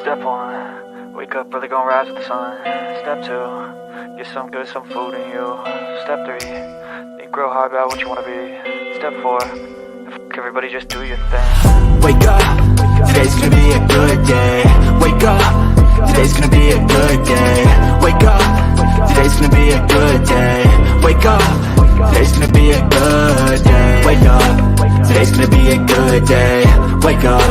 Step one, wake up early, gonna rise with the sun. Step two, get some good, some food in you. Step three, think real hard about what you wanna be. Step four, everybody just do your thing. Wake up, today's gonna be a good day. Wake up, today's gonna be a good day. Wake up, today's gonna be a good day. Wake up, today's gonna be a good day. Wake up, today's gonna be a good day. Wake up,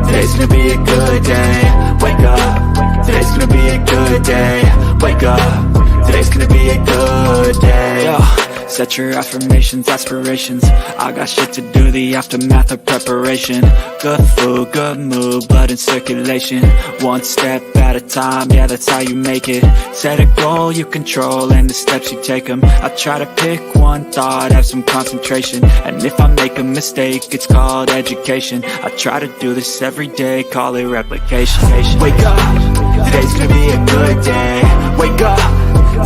today's gonna be a good day. Wake up, today's gonna be a good day. Wake up, today's gonna be a good day. Yo, set your affirmations, aspirations. I got shit to do, the aftermath of preparation. Good food, good mood, blood in circulation. One step at a time, yeah, that's how you make it. Set a goal you control and the steps you take them. I try to pick one thought, have some concentration. And if I make a mistake, it's called education. I try to do this every day, call it replication. Wake up, today's gonna be a good day. Wake up,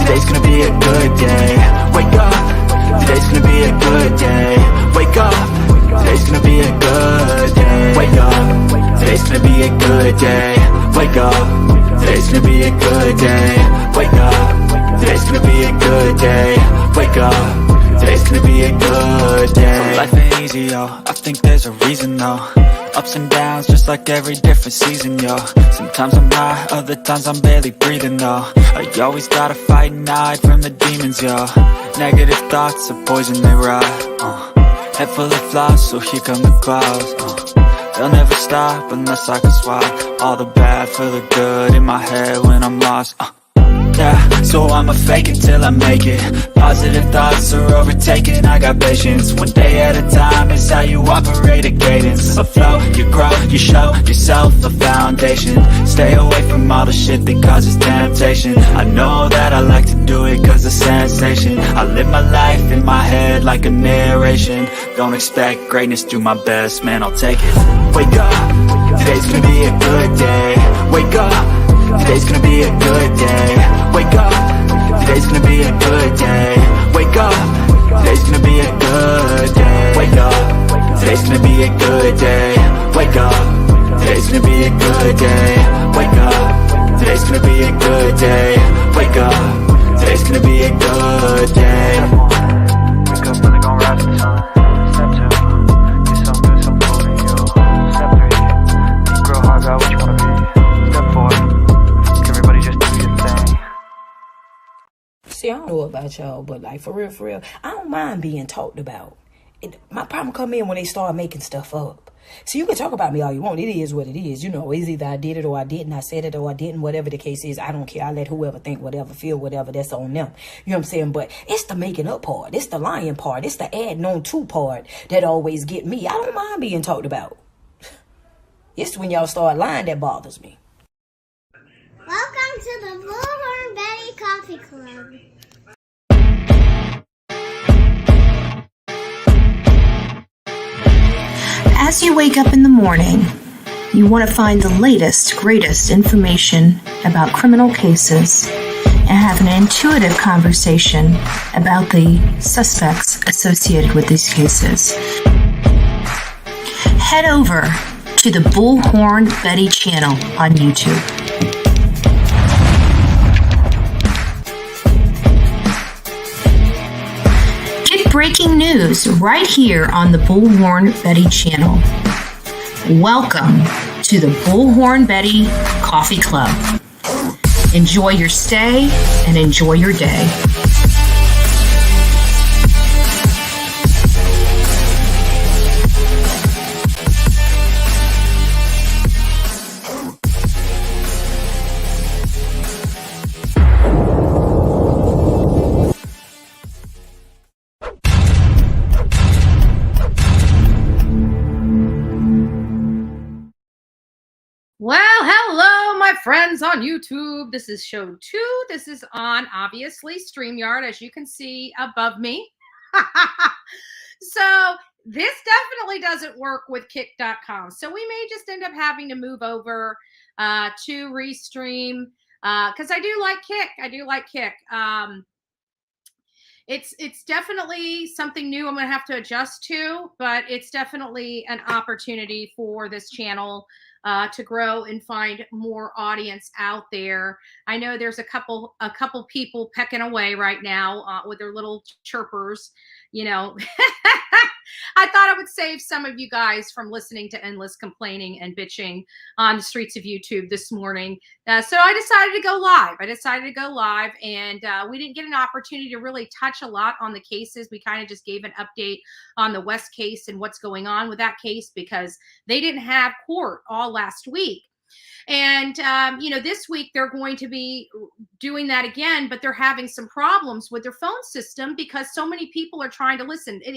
today's gonna be a good day. Wake up, today's gonna be a good day. Wake up, today's gonna be a good day. Wake up, today's gonna be a good day. Wake up, today's gonna be a good day. Wake up, today's gonna be a good day. Wake up, today's gonna be a good day. Life ain't easy, yo, I think there's a reason though. Ups and downs, just like every different season, yo. Sometimes I'm high, other times I'm barely breathing, though. I always gotta fight and hide from the demons, yo. Negative thoughts are poison, they rot. Head full of flies, so here come the clouds. They'll never stop unless I can swap all the bad for the good in my head when I'm lost. Yeah, so I'ma fake it till I make it. Positive thoughts are overtaken, I got patience. One day at a time is how you operate a cadence. A flow, you grow, you show yourself a foundation. Stay away from all the shit that causes temptation. I know that I like to do it cause of sensation. I live my life in my head like a narration. Don't expect greatness, do my best, man, I'll take it. Wake up, today's gonna be a good day. Wake up, today's gonna be a good day. Wake up, today's gonna be a good day. Wake up, today's gonna be a good day. Wake up, today's gonna be a good day. Wake up, today's gonna be a good day. Wake up, today's gonna be a good day. Wake up, today's gonna be a good day. Wake up early, gonna rise with the sun. Step two, get some good, some food in you. Step three, think real hard about what you wanna be. Step four, everybody just do your thing. See, I don't know about y'all, but like for real, I don't mind being talked about. My problem come in when they start making stuff up. So you can talk about me all you want. It is what it is. You know, it's either I did it or I didn't. I said it or I didn't. Whatever the case is, I don't care. I let whoever think whatever, feel whatever. That's on them. You know what I'm saying? But it's the making up part. It's the lying part. It's the adding on to part that always get me. I don't mind being talked about. It's when y'all start lying that bothers me. Welcome to the Bullhorn Betty Coffee Club. As you wake up in the morning, you want to find the latest, greatest information about criminal cases and have an intuitive conversation about the suspects associated with these cases. Head over to the Bullhorn Betty channel on YouTube. Get breaking news right here on the Bullhorn Betty channel. Welcome to the Bullhorn Betty Coffee Club. Enjoy your stay and enjoy your day. Well, hello, my friends on YouTube. This is show 2. This is on, obviously, StreamYard, as you can see above me. So this definitely doesn't work with Kick.com. So we may just end up having to move over to Restream because I do like Kick. It's definitely something new I'm going to have to adjust to, but it's definitely an opportunity for this channel to grow and find more audience out there. I know there's a couple people pecking away right now with their little chirpers, you know. I thought I would save some of you guys from listening to endless complaining and bitching on the streets of YouTube this morning. So I decided to go live. And we didn't get an opportunity to really touch a lot on the cases. We kind of just gave an update on the West case and what's going on with that case because they didn't have court all last week. And, this week they're going to be doing that again, but they're having some problems with their phone system because so many people are trying to listen. And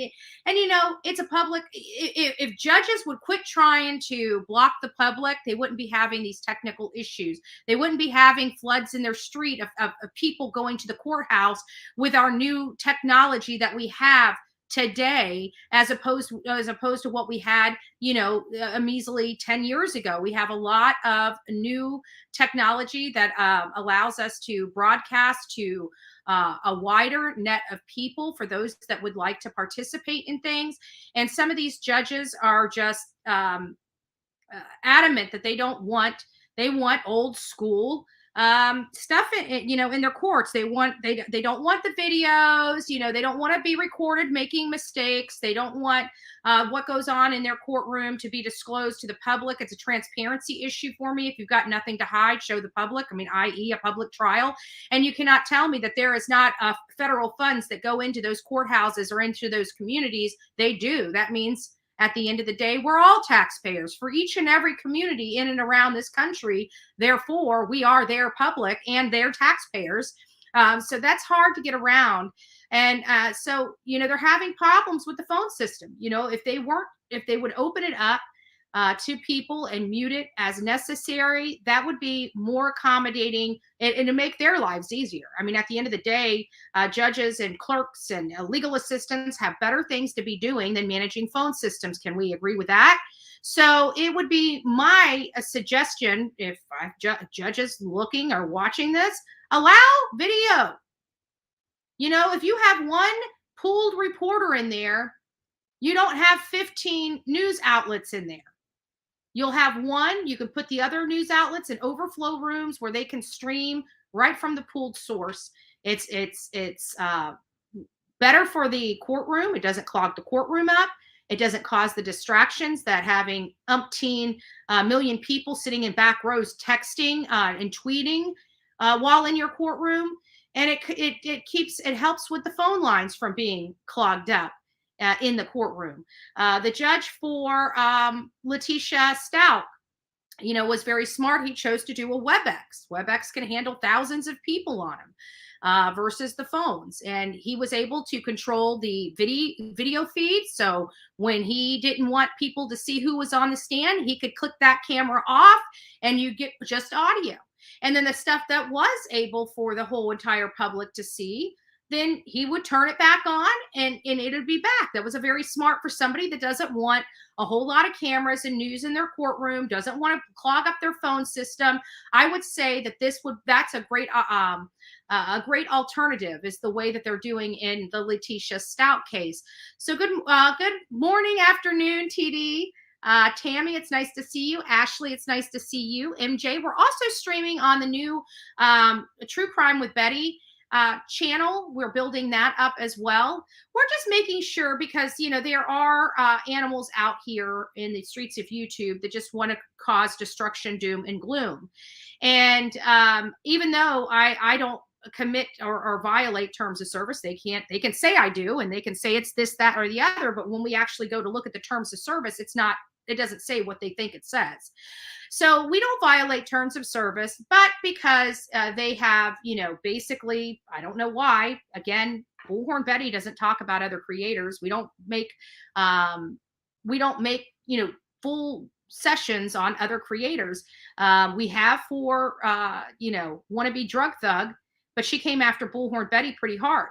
it's a public, if judges would quit trying to block the public, they wouldn't be having these technical issues. They wouldn't be having floods in their street of people going to the courthouse with our new technology that we have today, as opposed to what we had, a measly 10 years ago. We have a lot of new technology that allows us to broadcast to a wider net of people for those that would like to participate in things. And some of these judges are just adamant that they want old school stuff in their courts. They don't want the videos, they don't want to be recorded making mistakes. They don't want what goes on in their courtroom to be disclosed to the public. It's a transparency issue for me. If you've got nothing to hide, show the public. I.e. a public trial. And you cannot tell me that there is not federal funds that go into those courthouses or into those communities. They do. That means at the end of the day, we're all taxpayers for each and every community in and around this country. Therefore, we are their public and their taxpayers. So that's hard to get around. And so they're having problems with the phone system. If they would open it up to people and mute it as necessary, that would be more accommodating and to make their lives easier. At the end of the day, judges and clerks and legal assistants have better things to be doing than managing phone systems. Can we agree with that? So it would be my suggestion, if judges looking or watching this, allow video. If you have one pooled reporter in there, you don't have 15 news outlets in there. You'll have one. You can put the other news outlets in overflow rooms where they can stream right from the pooled source. It's better for the courtroom. It doesn't clog the courtroom up. It doesn't cause the distractions that having umpteen million people sitting in back rows texting and tweeting while in your courtroom. And it helps with the phone lines from being clogged up in the courtroom. The judge for Letitia Stout, was very smart. He chose to do a WebEx. WebEx can handle thousands of people on him versus the phones. And he was able to control the video feed. So when he didn't want people to see who was on the stand, he could click that camera off and you get just audio. And then the stuff that was able for the whole entire public to see, then he would turn it back on and it would be back. That was a very smart for somebody that doesn't want a whole lot of cameras and news in their courtroom, doesn't want to clog up their phone system. I would say that that's a great alternative is the way that they're doing in the Letitia Stout case. So good morning, afternoon, TD. Tammy, it's nice to see you. Ashley, it's nice to see you. MJ, we're also streaming on the new True Crime with Betty channel. We're building that up as well. We're just making sure because, there are animals out here in the streets of YouTube that just want to cause destruction, doom, and gloom. And even though I don't commit or violate terms of service, they can say I do, and they can say it's this, that, or the other. But when we actually go to look at the terms of service, it doesn't say what they think it says. So we don't violate terms of service, but because they have, basically, I don't know why. Again, Bullhorn Betty doesn't talk about other creators. We don't make, full sessions on other creators. We have for, wannabe drug thug, but she came after Bullhorn Betty pretty hard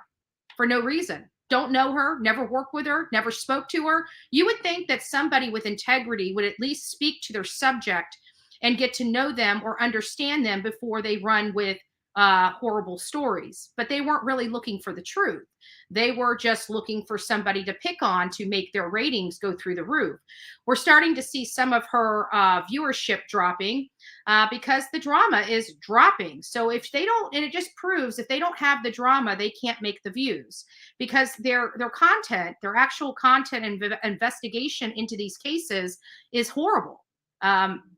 for no reason. Don't know her, never worked with her, never spoke to her. You would think that somebody with integrity would at least speak to their subject and get to know them or understand them before they run with horrible stories, but they weren't really looking for the truth. They were just looking for somebody to pick on to make their ratings go through the roof. We're starting to see some of her viewership dropping because the drama is dropping. So if they don't, and it just proves if they don't have the drama, they can't make the views, because their content, their actual content and investigation into these cases is horrible.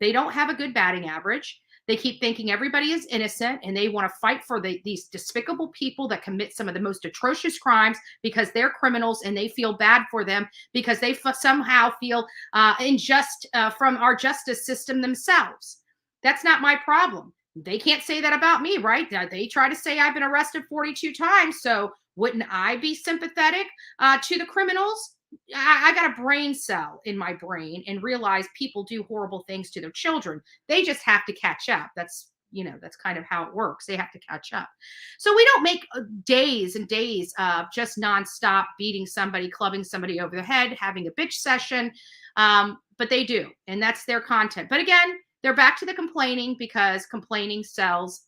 They don't have a good batting average. They keep thinking everybody is innocent, and they want to fight for these despicable people that commit some of the most atrocious crimes because they're criminals, and they feel bad for them because they somehow feel unjust from our justice system themselves. That's not my problem. They can't say that about me, right? They try to say I've been arrested 42 times. So wouldn't I be sympathetic to the criminals? I got a brain cell in my brain and realize people do horrible things to their children. They just have to catch up. That's kind of how it works. They have to catch up. So we don't make days and days of just nonstop beating somebody, clubbing somebody over the head, having a bitch session. But they do. And that's their content. But again, they're back to the complaining, because complaining sells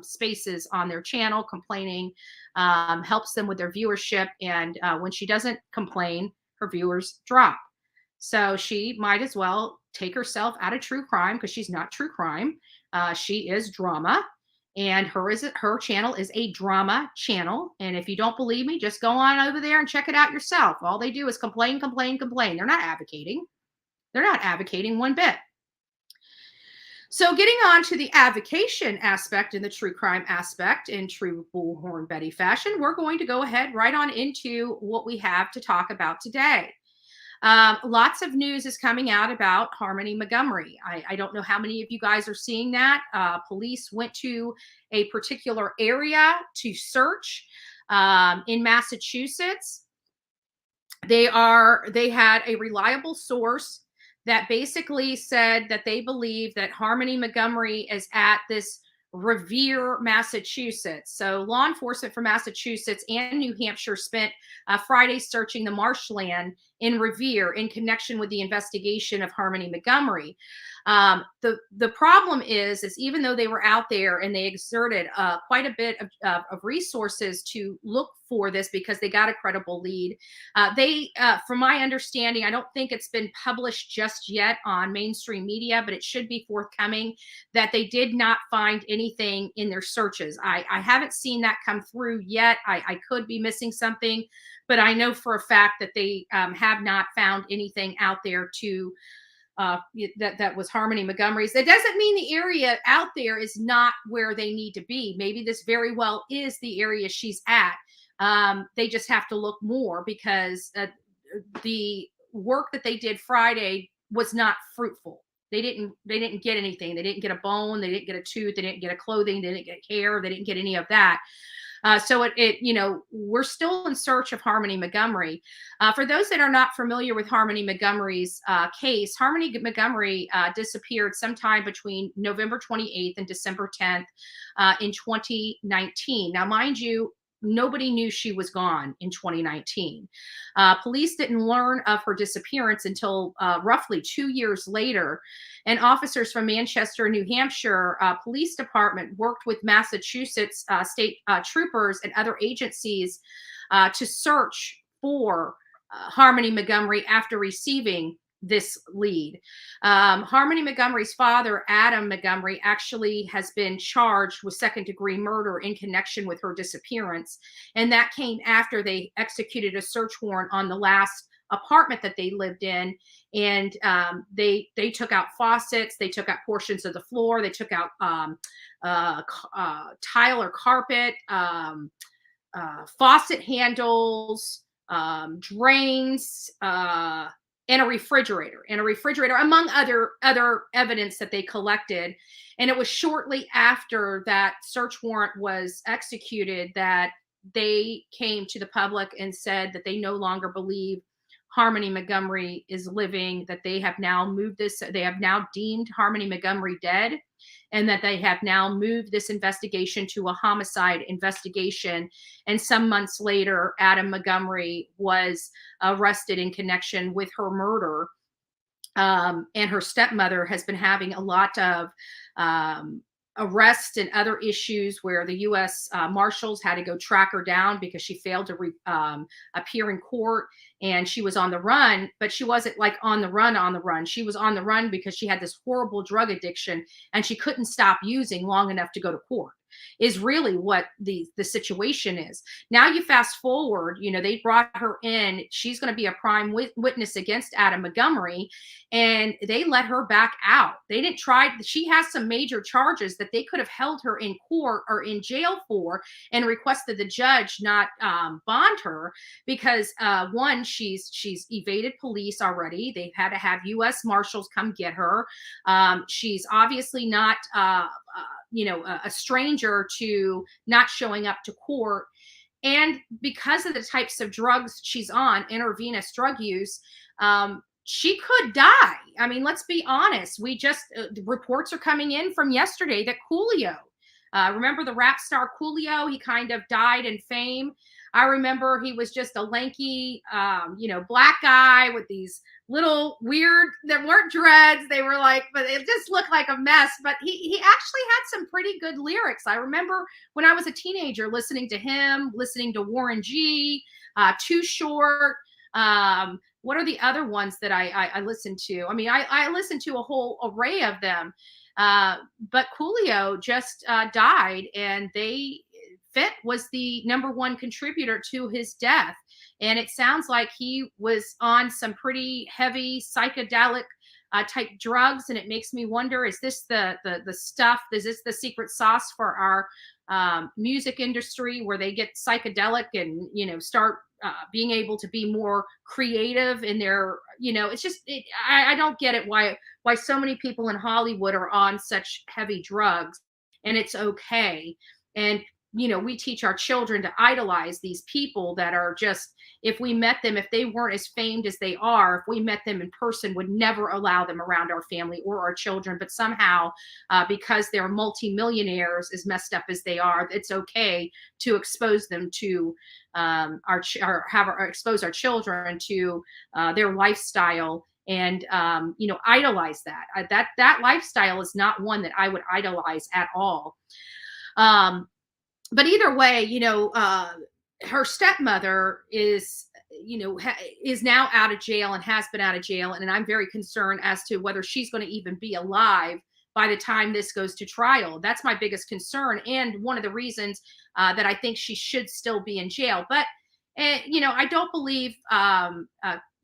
spaces on their channel. Complaining helps them with their viewership. And when she doesn't complain, her viewers drop. So she might as well take herself out of true crime, because she's not true crime. She is drama, and her channel is a drama channel. And if you don't believe me, just go on over there and check it out yourself. All they do is complain, complain, complain. They're not advocating. They're not advocating one bit. So getting on to the avocation aspect and the true crime aspect in true Bullhorn Betty fashion, we're going to go ahead right on into what we have to talk about today. Lots of news is coming out about Harmony Montgomery. I don't know how many of you guys are seeing that. Police went to a particular area to search in Massachusetts. They had a reliable source that basically said that they believe that Harmony Montgomery is at this Revere, Massachusetts. So law enforcement from Massachusetts and New Hampshire spent Friday searching the marshland in Revere in connection with the investigation of Harmony Montgomery. The problem is even though they were out there and they exerted quite a bit of resources to look for this, because they got a credible lead, from my understanding, I don't think it's been published just yet on mainstream media, but it should be forthcoming, that they did not find anything in their searches. I haven't seen that come through yet. I could be missing something, but I know for a fact that they have not found anything out there to that was Harmony Montgomery's. That doesn't mean the area out there is not where they need to be. Maybe this very well is the area she's at. They just have to look more, because the work that they did Friday was not fruitful. They didn't get anything. They didn't get a bone. They didn't get a tooth. They didn't get a clothing. They didn't get hair. They didn't get any of that. So we're still in search of Harmony Montgomery. For those that are not familiar with Harmony Montgomery's case, Harmony Montgomery disappeared sometime between November 28th and December 10th in 2019. Now, mind you, nobody knew she was gone in 2019. Police didn't learn of her disappearance until roughly 2 years later. And officers from Manchester, New Hampshire Police Department worked with Massachusetts state troopers and other agencies to search for Harmony Montgomery after receiving this lead. Harmony Montgomery's father, Adam Montgomery, actually has been charged with second-degree murder in connection with her disappearance. And that came after they executed a search warrant on the last apartment that they lived in. And they took out faucets, they took out portions of the floor, they took out tile or carpet, faucet handles, drains, and a refrigerator, among other evidence that they collected. And it was shortly after that search warrant was executed that they came to the public and said that they no longer believe Harmony Montgomery is living, that they have now deemed Harmony Montgomery dead, and that they have now moved this investigation to a homicide investigation. And some months later, Adam Montgomery was arrested in connection with her murder. And her stepmother has been having a lot of arrests and other issues where the U.S. Marshals had to go track her down because she failed to appear in court, and she was on the run. But she wasn't like on the run. She was on the run because she had this horrible drug addiction and she couldn't stop using long enough to go to court, is really what the situation is. Now you fast forward, they brought her in. She's going to be a prime witness against Adam Montgomery, and they let her back out. They didn't try. She has some major charges that they could have held her in court or in jail for, and requested the judge not bond her because one, she's evaded police already. They've had to have U.S. Marshals come get her. She's obviously not a stranger to not showing up to court. And because of the types of drugs she's on, intravenous drug use, she could die. I mean, let's be honest. Reports are coming in from yesterday that Coolio, remember the rap star Coolio? He kind of died in fame. I remember he was just a lanky, black guy with these little weird, that weren't dreads. They were like, but it just looked like a mess. But he actually had some pretty good lyrics. I remember when I was a teenager listening to him, listening to Warren G, Too Short. What are the other ones that I listened to? I mean, I listened to a whole array of them. But Coolio just died, and Fent was the #1 contributor to his death. And it sounds like he was on some pretty heavy psychedelic type drugs. And it makes me wonder, is this the stuff? Is this the secret sauce for our music industry, where they get psychedelic and, start being able to be more creative in their, it's just, I don't get it why so many people in Hollywood are on such heavy drugs, and it's okay. And we teach our children to idolize these people that are just, if we met them, if they weren't as famed as they are, if we met them in person, would never allow them around our family or our children. But somehow, because they're multimillionaires, as messed up as they are, it's okay to expose them to expose our children to their lifestyle and idolize that. That lifestyle is not one that I would idolize at all. But either way, her stepmother is now out of jail and has been out of jail. And I'm very concerned as to whether she's going to even be alive by the time this goes to trial. That's my biggest concern. And one of the reasons that I think she should still be in jail. But, I don't believe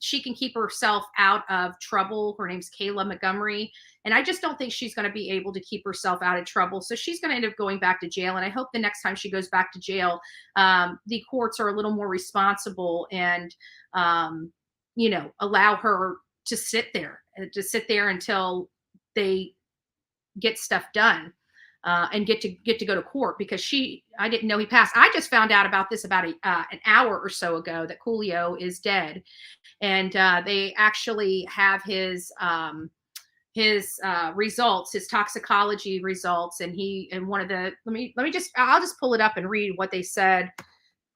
she can keep herself out of trouble. Her name's Kayla Montgomery. And I just don't think she's going to be able to keep herself out of trouble. So she's going to end up going back to jail. And I hope the next time she goes back to jail, the courts are a little more responsible and, allow her to sit there until they get stuff done. And get to go to court, because I didn't know he passed. I just found out about this about an hour or so ago, that Coolio is dead. And they actually have his results, his toxicology results. And one of the, I'll just pull it up and read what they said.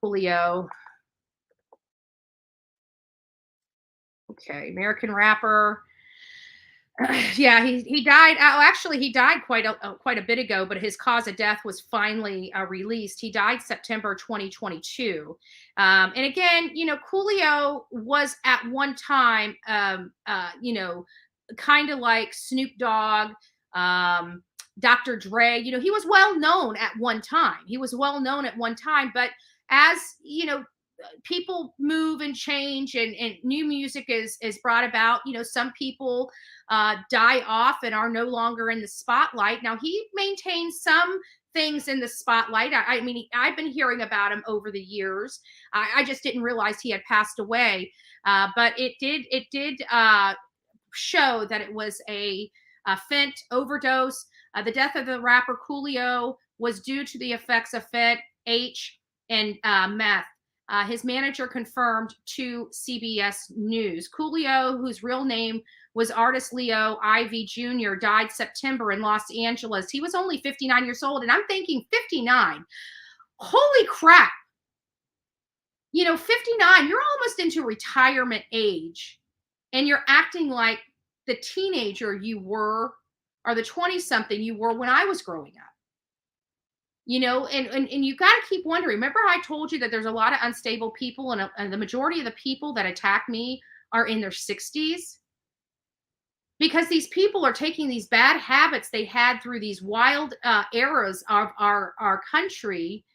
Coolio. Okay. American rapper. Yeah, he died. Actually, he died quite a bit ago, but his cause of death was finally released. He died September 2022. And again, Coolio was at one time, kind of like Snoop Dogg, Dr. Dre. He was well known at one time. But as people move and change, and new music is brought about, some people die off and are no longer in the spotlight. Now, he maintains some things in the spotlight. I mean, I've been hearing about him over the years. I just didn't realize he had passed away. But it did show that it was a fent overdose. The death of the rapper Coolio was due to the effects of fent, H, and meth. His manager confirmed to CBS News. Coolio, whose real name was Artis Leo Ivy Jr., died September in Los Angeles. He was only 59 years old. And I'm thinking, 59. Holy crap. 59, you're almost into retirement age. And you're acting like the teenager you were, or the 20-something you were when I was growing up. You know, and you got to keep wondering. Remember, I told you that there's a lot of unstable people, and the majority of the people that attack me are in their 60s, because these people are taking these bad habits they had through these wild eras of our country,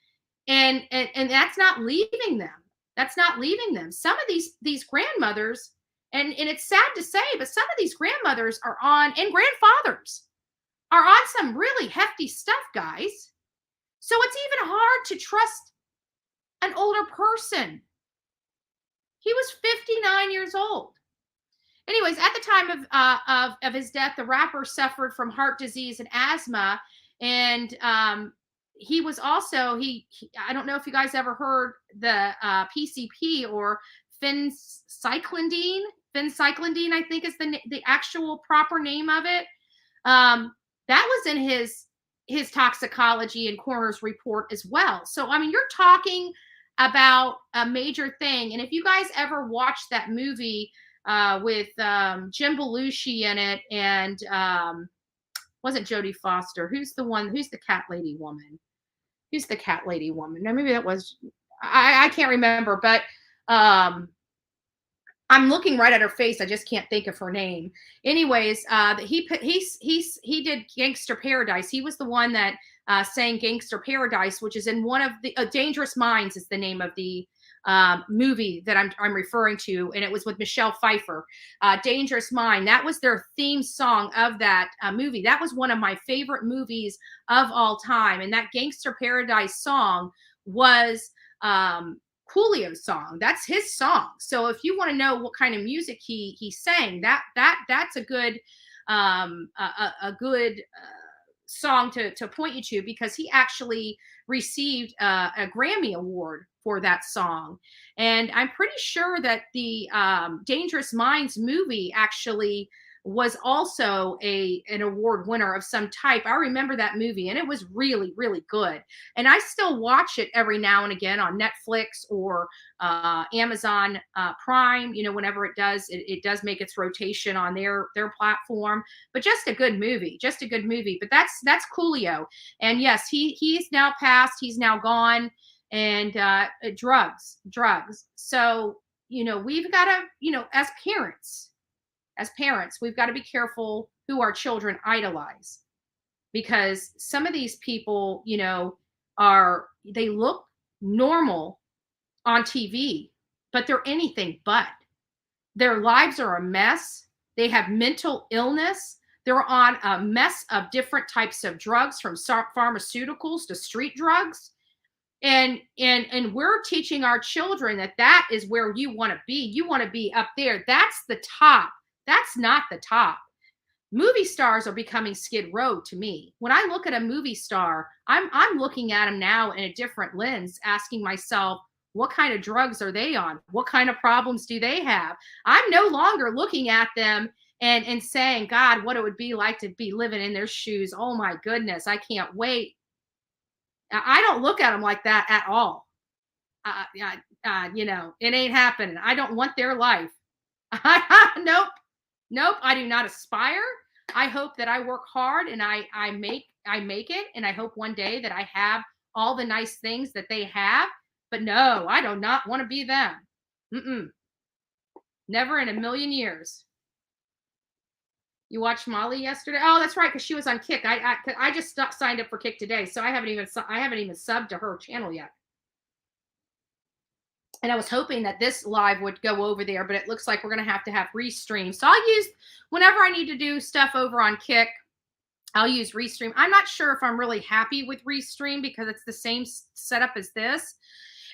and that's not leaving them. That's not leaving them. Some of these grandmothers, and it's sad to say, but some of these grandmothers are on, and grandfathers are on some really hefty stuff, guys. So it's even hard to trust an older person. He was 59 years old. Anyways, at the time of his death, the rapper suffered from heart disease and asthma, and he was also I don't know if you guys ever heard the PCP, or phencyclidine. Phencyclidine, I think, is the actual proper name of it. That was in his toxicology and coroner's report as well. So, I mean, you're talking about a major thing. And if you guys ever watched that movie with Jim Belushi in it, and wasn't Jodie Foster? Who's the cat lady woman? Who's the cat lady woman? No, maybe that was, I can't remember, but I'm looking right at her face. I just can't think of her name. Anyways, he did Gangster Paradise. He was the one that sang Gangster Paradise, which is in one of the Dangerous Minds is the name of the movie that I'm referring to, and it was with Michelle Pfeiffer. Dangerous Mind. That was their theme song of that movie. That was one of my favorite movies of all time, and that Gangster Paradise song was Coolio's song. That's his song. So if you want to know what kind of music he sang, that's a good song to point you to, because he actually received a Grammy Award for that song. And I'm pretty sure that the Dangerous Minds movie actually was also an award winner of some type. I remember that movie, and it was really, really good. And I still watch it every now and again on Netflix or Amazon Prime. You know, whenever it does make its rotation on their platform. But just a good movie, But that's Coolio. And yes, he's now passed. He's now gone. And drugs. So, you know, we've got to, you know, as parents, we've got to be careful who our children idolize, because some of these people, you know, they look normal on TV, but they're anything but. Their lives are a mess. They have mental illness. They're on a mess of different types of drugs, from pharmaceuticals to street drugs. And we're teaching our children that is where you want to be. You want to be up there. That's the top. That's not the top. Movie stars are becoming Skid Row to me. When I look at a movie star, I'm looking at them now in a different lens, asking myself, what kind of drugs are they on? What kind of problems do they have? I'm no longer looking at them and saying, God, what it would be like to be living in their shoes. Oh my goodness, I can't wait. I don't look at them like that at all. You know, it ain't happening. I don't want their life. Nope. I do not aspire. I hope that I work hard and I make it. And I hope one day that I have all the nice things that they have. But no, I do not want to be them. Never in a million years. You watched Molly yesterday? Oh, that's right, because she was on Kick. I just signed up for Kick today, so I haven't even subbed to her channel yet. And I was hoping that this live would go over there, but it looks like we're going to have Restream. So I'll use, whenever I need to do stuff over on Kick, I'll use Restream. I'm not sure if I'm really happy with Restream, because it's the same setup as this.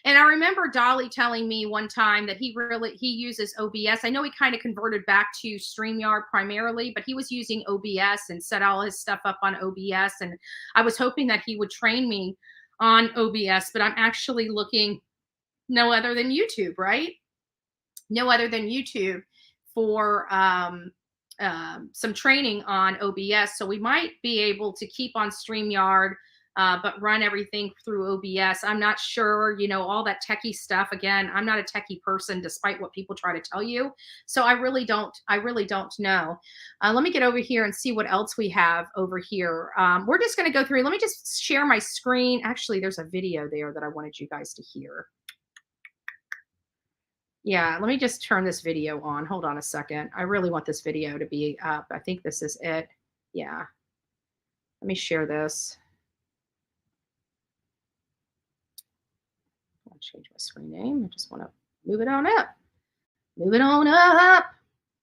And I remember Dolly telling me one time that he uses OBS. I know he kind of converted back to StreamYard primarily, but he was using OBS and set all his stuff up on OBS. And I was hoping that he would train me on OBS, but I'm actually looking no other than YouTube, right? No other than YouTube for some training on OBS. So we might be able to keep on StreamYard but run everything through OBS. I'm not sure, all that techie stuff. Again, I'm not a techie person, despite what people try to tell you. So I really don't know. Let me get over here and see what else we have over here. We're just going to go through. Let me just share my screen. Actually, there's a video there that I wanted you guys to hear. Yeah, let me just turn this video on. Hold on a second. I really want this video to be up. I think this is it. Yeah. Let me share this. I'll change my screen name. I just want to move it on up. Move it on up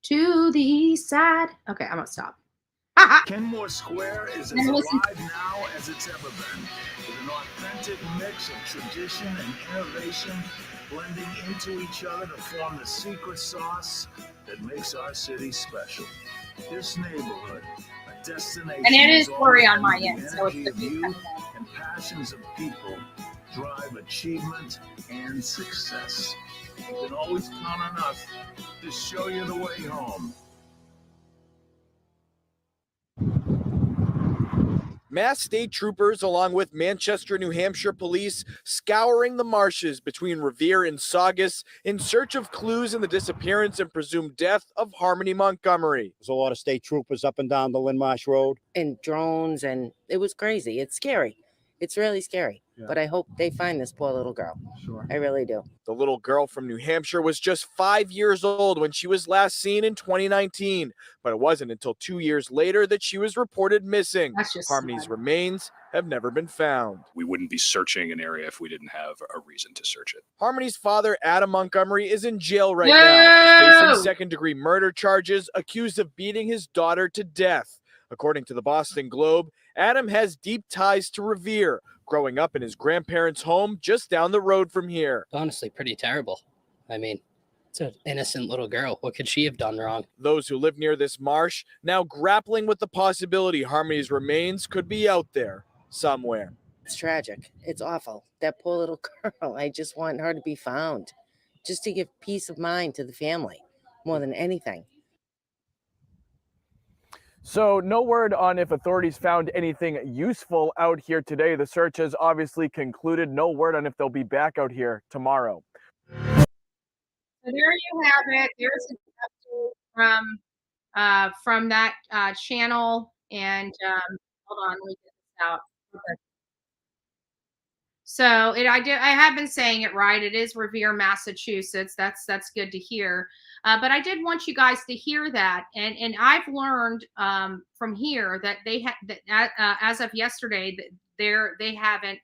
to the side. Okay, I'm going to stop. Kenmore Square is as alive now as it's ever been, with an authentic mix of tradition and innovation blending into each other to form the secret sauce that makes our city special. This neighborhood, a destination, and it is blurry on my end, so it's the youth and passions of people drive achievement and success. You can always count on us to show you the way home. Mass state troopers, along with Manchester, New Hampshire police, scouring the marshes between Revere and Saugus in search of clues in the disappearance and presumed death of Harmony Montgomery. There's a lot of state troopers up and down the Lynn Marsh Road. And drones, and it was crazy. It's scary. It's really scary. Yeah. But I hope they find this poor little girl. Sure. I really do. The little girl from New Hampshire was just 5 years old when she was last seen in 2019, but it wasn't until 2 years later that she was reported missing. Harmony's remains have never been found. We wouldn't be searching an area if we didn't have a reason to search it. Harmony's father, Adam Montgomery, is in jail right now, facing second-degree murder charges, accused of beating his daughter to death. According to the Boston Globe, Adam has deep ties to Revere, growing up in his grandparents' home just down the road from here. Honestly, pretty terrible. I mean, it's an innocent little girl. What could she have done wrong? Those who live near this marsh now grappling with the possibility Harmony's remains could be out there somewhere. It's tragic. It's awful. That poor little girl. I just want her to be found, just to give peace of mind to the family more than anything. So no word on if authorities found anything useful out here today. The search has obviously concluded. No word on if they'll be back out here tomorrow. So there you have it. There's an update from that channel. And hold on, let me get this out. Okay. So I have been saying it right. It is Revere, Massachusetts. That's good to hear. But I did want you guys to hear that, and I've learned from here that they as of yesterday, they haven't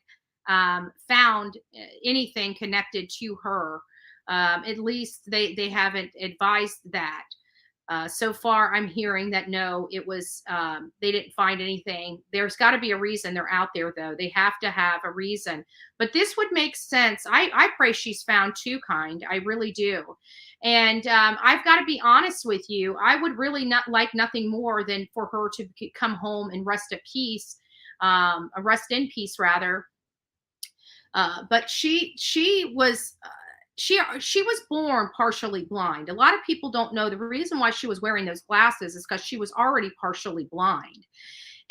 found anything connected to her. At least they haven't advised that. So far, I'm hearing that no, it was they didn't find anything. There's got to be a reason they're out there, though. They have to have a reason. But this would make sense. I pray she's found too, kind. I really do. And I've got to be honest with you. I would really not like nothing more than for her to come home and rest in peace, rather. But she was. She was born partially blind. A lot of people don't know the reason why she was wearing those glasses is because she was already partially blind.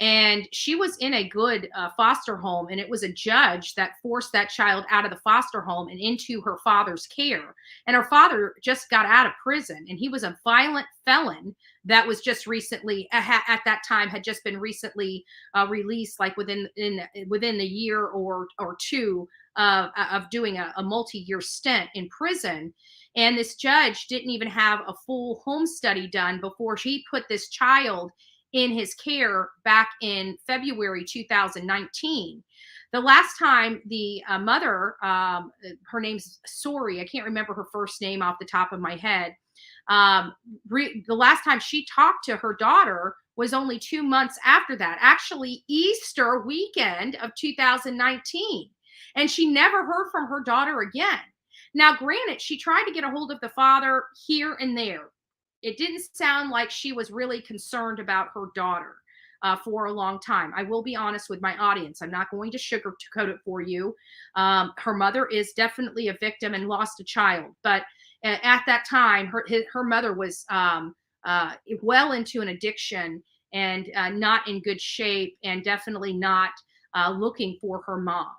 And she was in a good foster home, and it was a judge that forced that child out of the foster home and into her father's care. And her father just got out of prison, and he was a violent felon that was just recently, at that time, had just been recently released, like within the year or two of doing a multi-year stint in prison. And this judge didn't even have a full home study done before he put this child in his care back in February 2019. The last time the mother, her name's Sori, I can't remember her first name off the top of my head. The last time she talked to her daughter was only 2 months after that, actually Easter weekend of 2019. And she never heard from her daughter again. Now, granted, she tried to get a hold of the father here and there. It didn't sound like she was really concerned about her daughter for a long time. I will be honest with my audience. I'm not going to sugarcoat it for you. Her mother is definitely a victim and lost a child. But at that time, her mother was well into an addiction and not in good shape, and definitely not looking for her mom.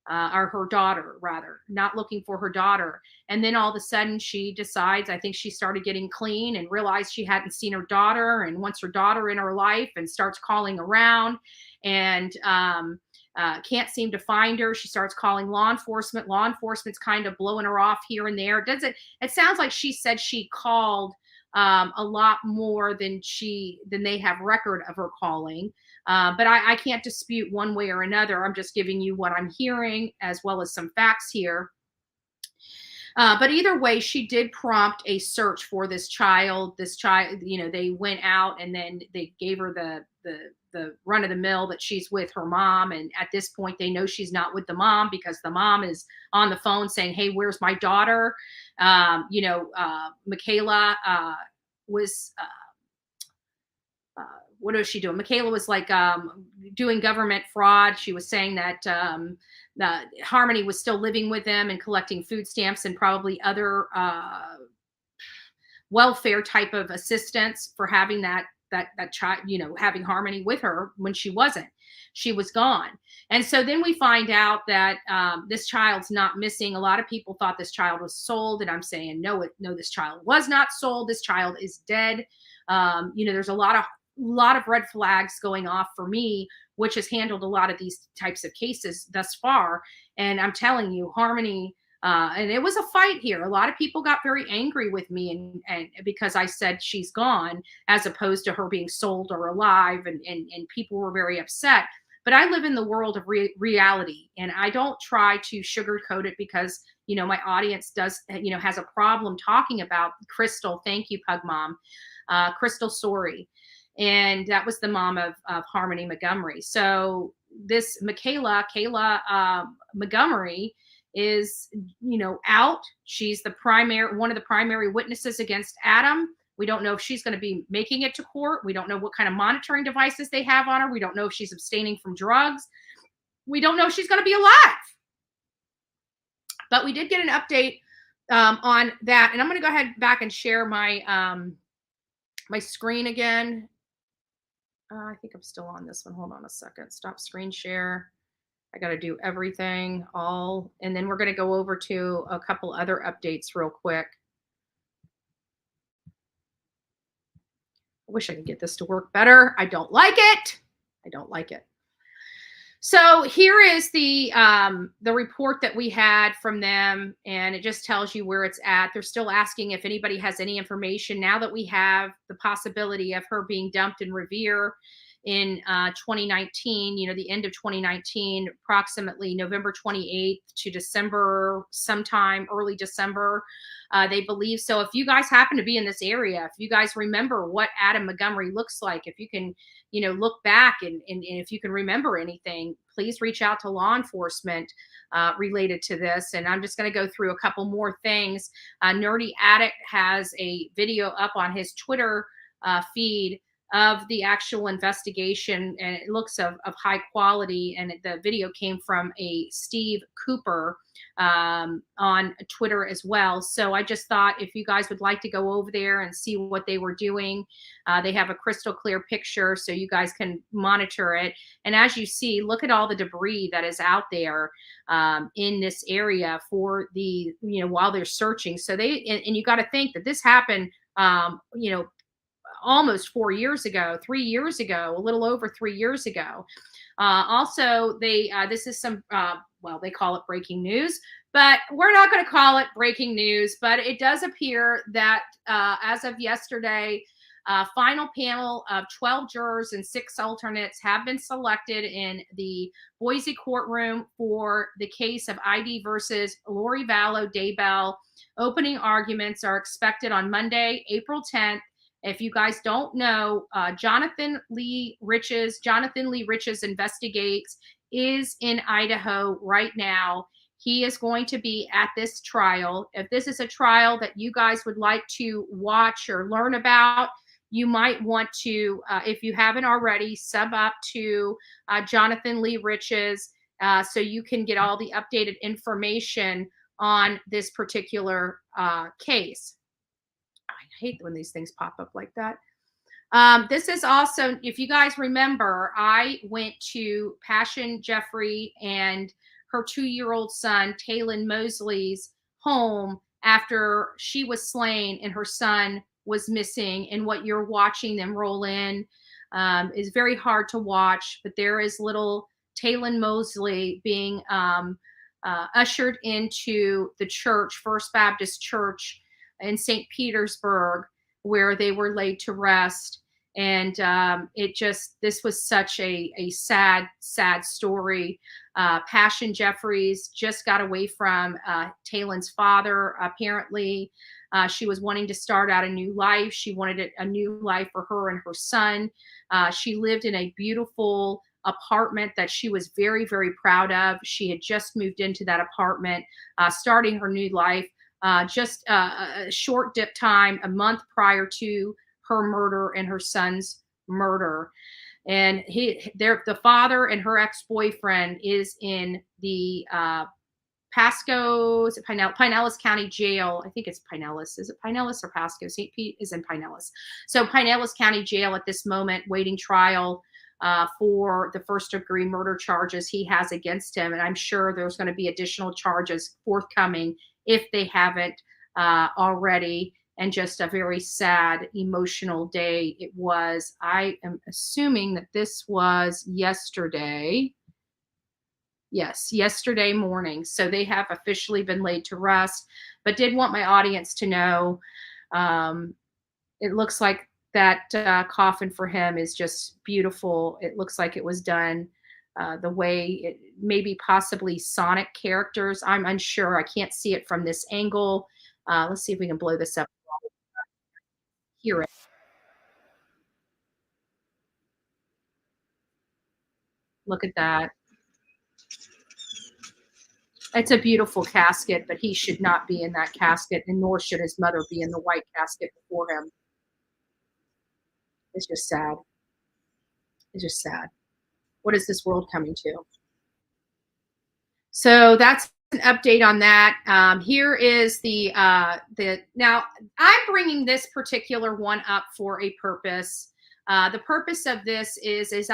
Or her daughter, rather, not looking for her daughter. And then all of a sudden she decides, I think she started getting clean and realized she hadn't seen her daughter and wants her daughter in her life and starts calling around and can't seem to find her. She starts calling law enforcement. Law enforcement's kind of blowing her off here and there. It sounds like she said she called a lot more than they have record of her calling. But I can't dispute one way or another. I'm just giving you what I'm hearing as well as some facts here. But either way, she did prompt a search for this child. This child, they went out and then they gave her the run of the mill that she's with her mom. And at this point, they know she's not with the mom because the mom is on the phone saying, "Hey, where's my daughter?" Michaela was. What was she doing? Michaela was like doing government fraud. She was saying that Harmony was still living with them and collecting food stamps and probably other welfare type of assistance for having that child, having Harmony with her when she wasn't. She was gone. And so then we find out that this child's not missing. A lot of people thought this child was sold, and I'm saying no, this child was not sold. This child is dead. There's a lot of red flags going off for me, which has handled a lot of these types of cases thus far. And I'm telling you, Harmony, and it was a fight here. A lot of people got very angry with me and because I said she's gone as opposed to her being sold or alive. And people were very upset. But I live in the world of reality, and I don't try to sugarcoat it because, my audience does, has a problem talking about Crystal. Thank you, Pug Mom. Crystal Sorey. And that was the mom of Harmony Montgomery. So this Kayla Montgomery is, out. She's one of the primary witnesses against Adam. We don't know if she's going to be making it to court. We don't know what kind of monitoring devices they have on her. We don't know if she's abstaining from drugs. We don't know if she's going to be alive. But we did get an update on that. And I'm going to go ahead back and share my my screen again. I think I'm still on this one. Hold on a second. Stop screen share. I got to do everything and then we're going to go over to a couple other updates real quick. I wish I could get this to work better. I don't like it. So here is the report that we had from them, and it just tells you where it's at. They're still asking if anybody has any information now that we have the possibility of her being dumped in Revere in 2019, the end of 2019, approximately November 28th to December, sometime early December, they believe. So if you guys happen to be in this area, if you guys remember what Adam Montgomery looks like, if you can, look back and if you can remember anything, please reach out to law enforcement related to this. And I'm just going to go through a couple more things. Nerdy Addict has a video up on his Twitter feed of the actual investigation, and it looks of high quality. And the video came from a Steve Cooper on Twitter as well. So I just thought if you guys would like to go over there and see what they were doing, they have a crystal clear picture so you guys can monitor it. And as you see, look at all the debris that is out there in this area for the, while they're searching. So and you got to think that this happened, almost 4 years ago, 3 years ago, a little over 3 years ago. Also, this is some, they call it breaking news, but we're not going to call it breaking news. But it does appear that as of yesterday, final panel of 12 jurors and 6 alternates have been selected in the Boise courtroom for the case of ID versus Lori Vallow Daybell. Opening arguments are expected on Monday, April 10th. If you guys don't know, Jonathan Lee Riches Investigates is in Idaho right now. He is going to be at this trial. If this is a trial that you guys would like to watch or learn about, you might want to, if you haven't already, sub up to Jonathan Lee Riches so you can get all the updated information on this particular case. I hate when these things pop up like that. This is also, if you guys remember, I went to Passion Jeffrey and her 2-year-old son, Taylon Mosley's home after she was slain and her son was missing. And what you're watching them roll in is very hard to watch, but there is little Taylon Mosley being ushered into the church, First Baptist Church in St. Petersburg, where they were laid to rest. And this was such a sad story. Passion Jeffries just got away from Taylon's father. Apparently, she was wanting to start out a new life. She wanted a new life for her and her son. She lived in a beautiful apartment that she was very, very proud of. She had just moved into that apartment, starting her new life. Just a short time, a month prior to her murder and her son's murder. And the father and her ex-boyfriend is in the Pasco, is it Pinellas County Jail. I think it's Pinellas. Is it Pinellas or Pasco? St. Pete is in Pinellas. So Pinellas County Jail at this moment, waiting trial for the first-degree murder charges he has against him. And I'm sure there's going to be additional charges forthcoming if they haven't already. And just a very sad, emotional day it was. I am assuming that this was yesterday. Yes, yesterday morning. So they have officially been laid to rest, but did want my audience to know it looks like that coffin for him is just beautiful. It looks like it was done the way it maybe possibly Sonic characters. I'm unsure. I can't see it from this angle. Let's see if we can blow this up. Hear it. Look at that. It's a beautiful casket, but he should not be in that casket, and nor should his mother be in the white casket before him. It's just sad. It's just sad. What is this world coming to? So that's an update on that. Here is the now I'm bringing this particular one up for a purpose. The purpose of this is it's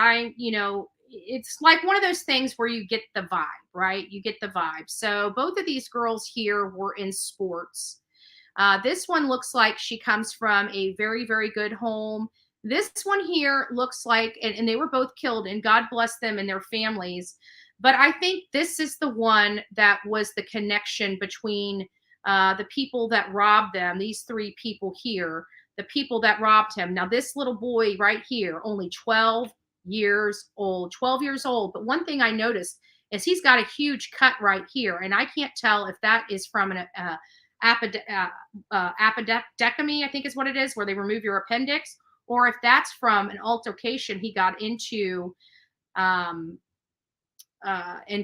like one of those things where you get the vibe, right? You get the vibe. So both of these girls here were in sports. This one looks like she comes from a very, very good home. This one here looks like, and they were both killed, and God bless them and their families. But I think this is the one that was the connection between the people that robbed them, these three people here, the people that robbed him. Now, this little boy right here, only 12 years old. But one thing I noticed is he's got a huge cut right here. And I can't tell if that is from an appendectomy, I think is what it is, where they remove your appendix, or if that's from an altercation he got into and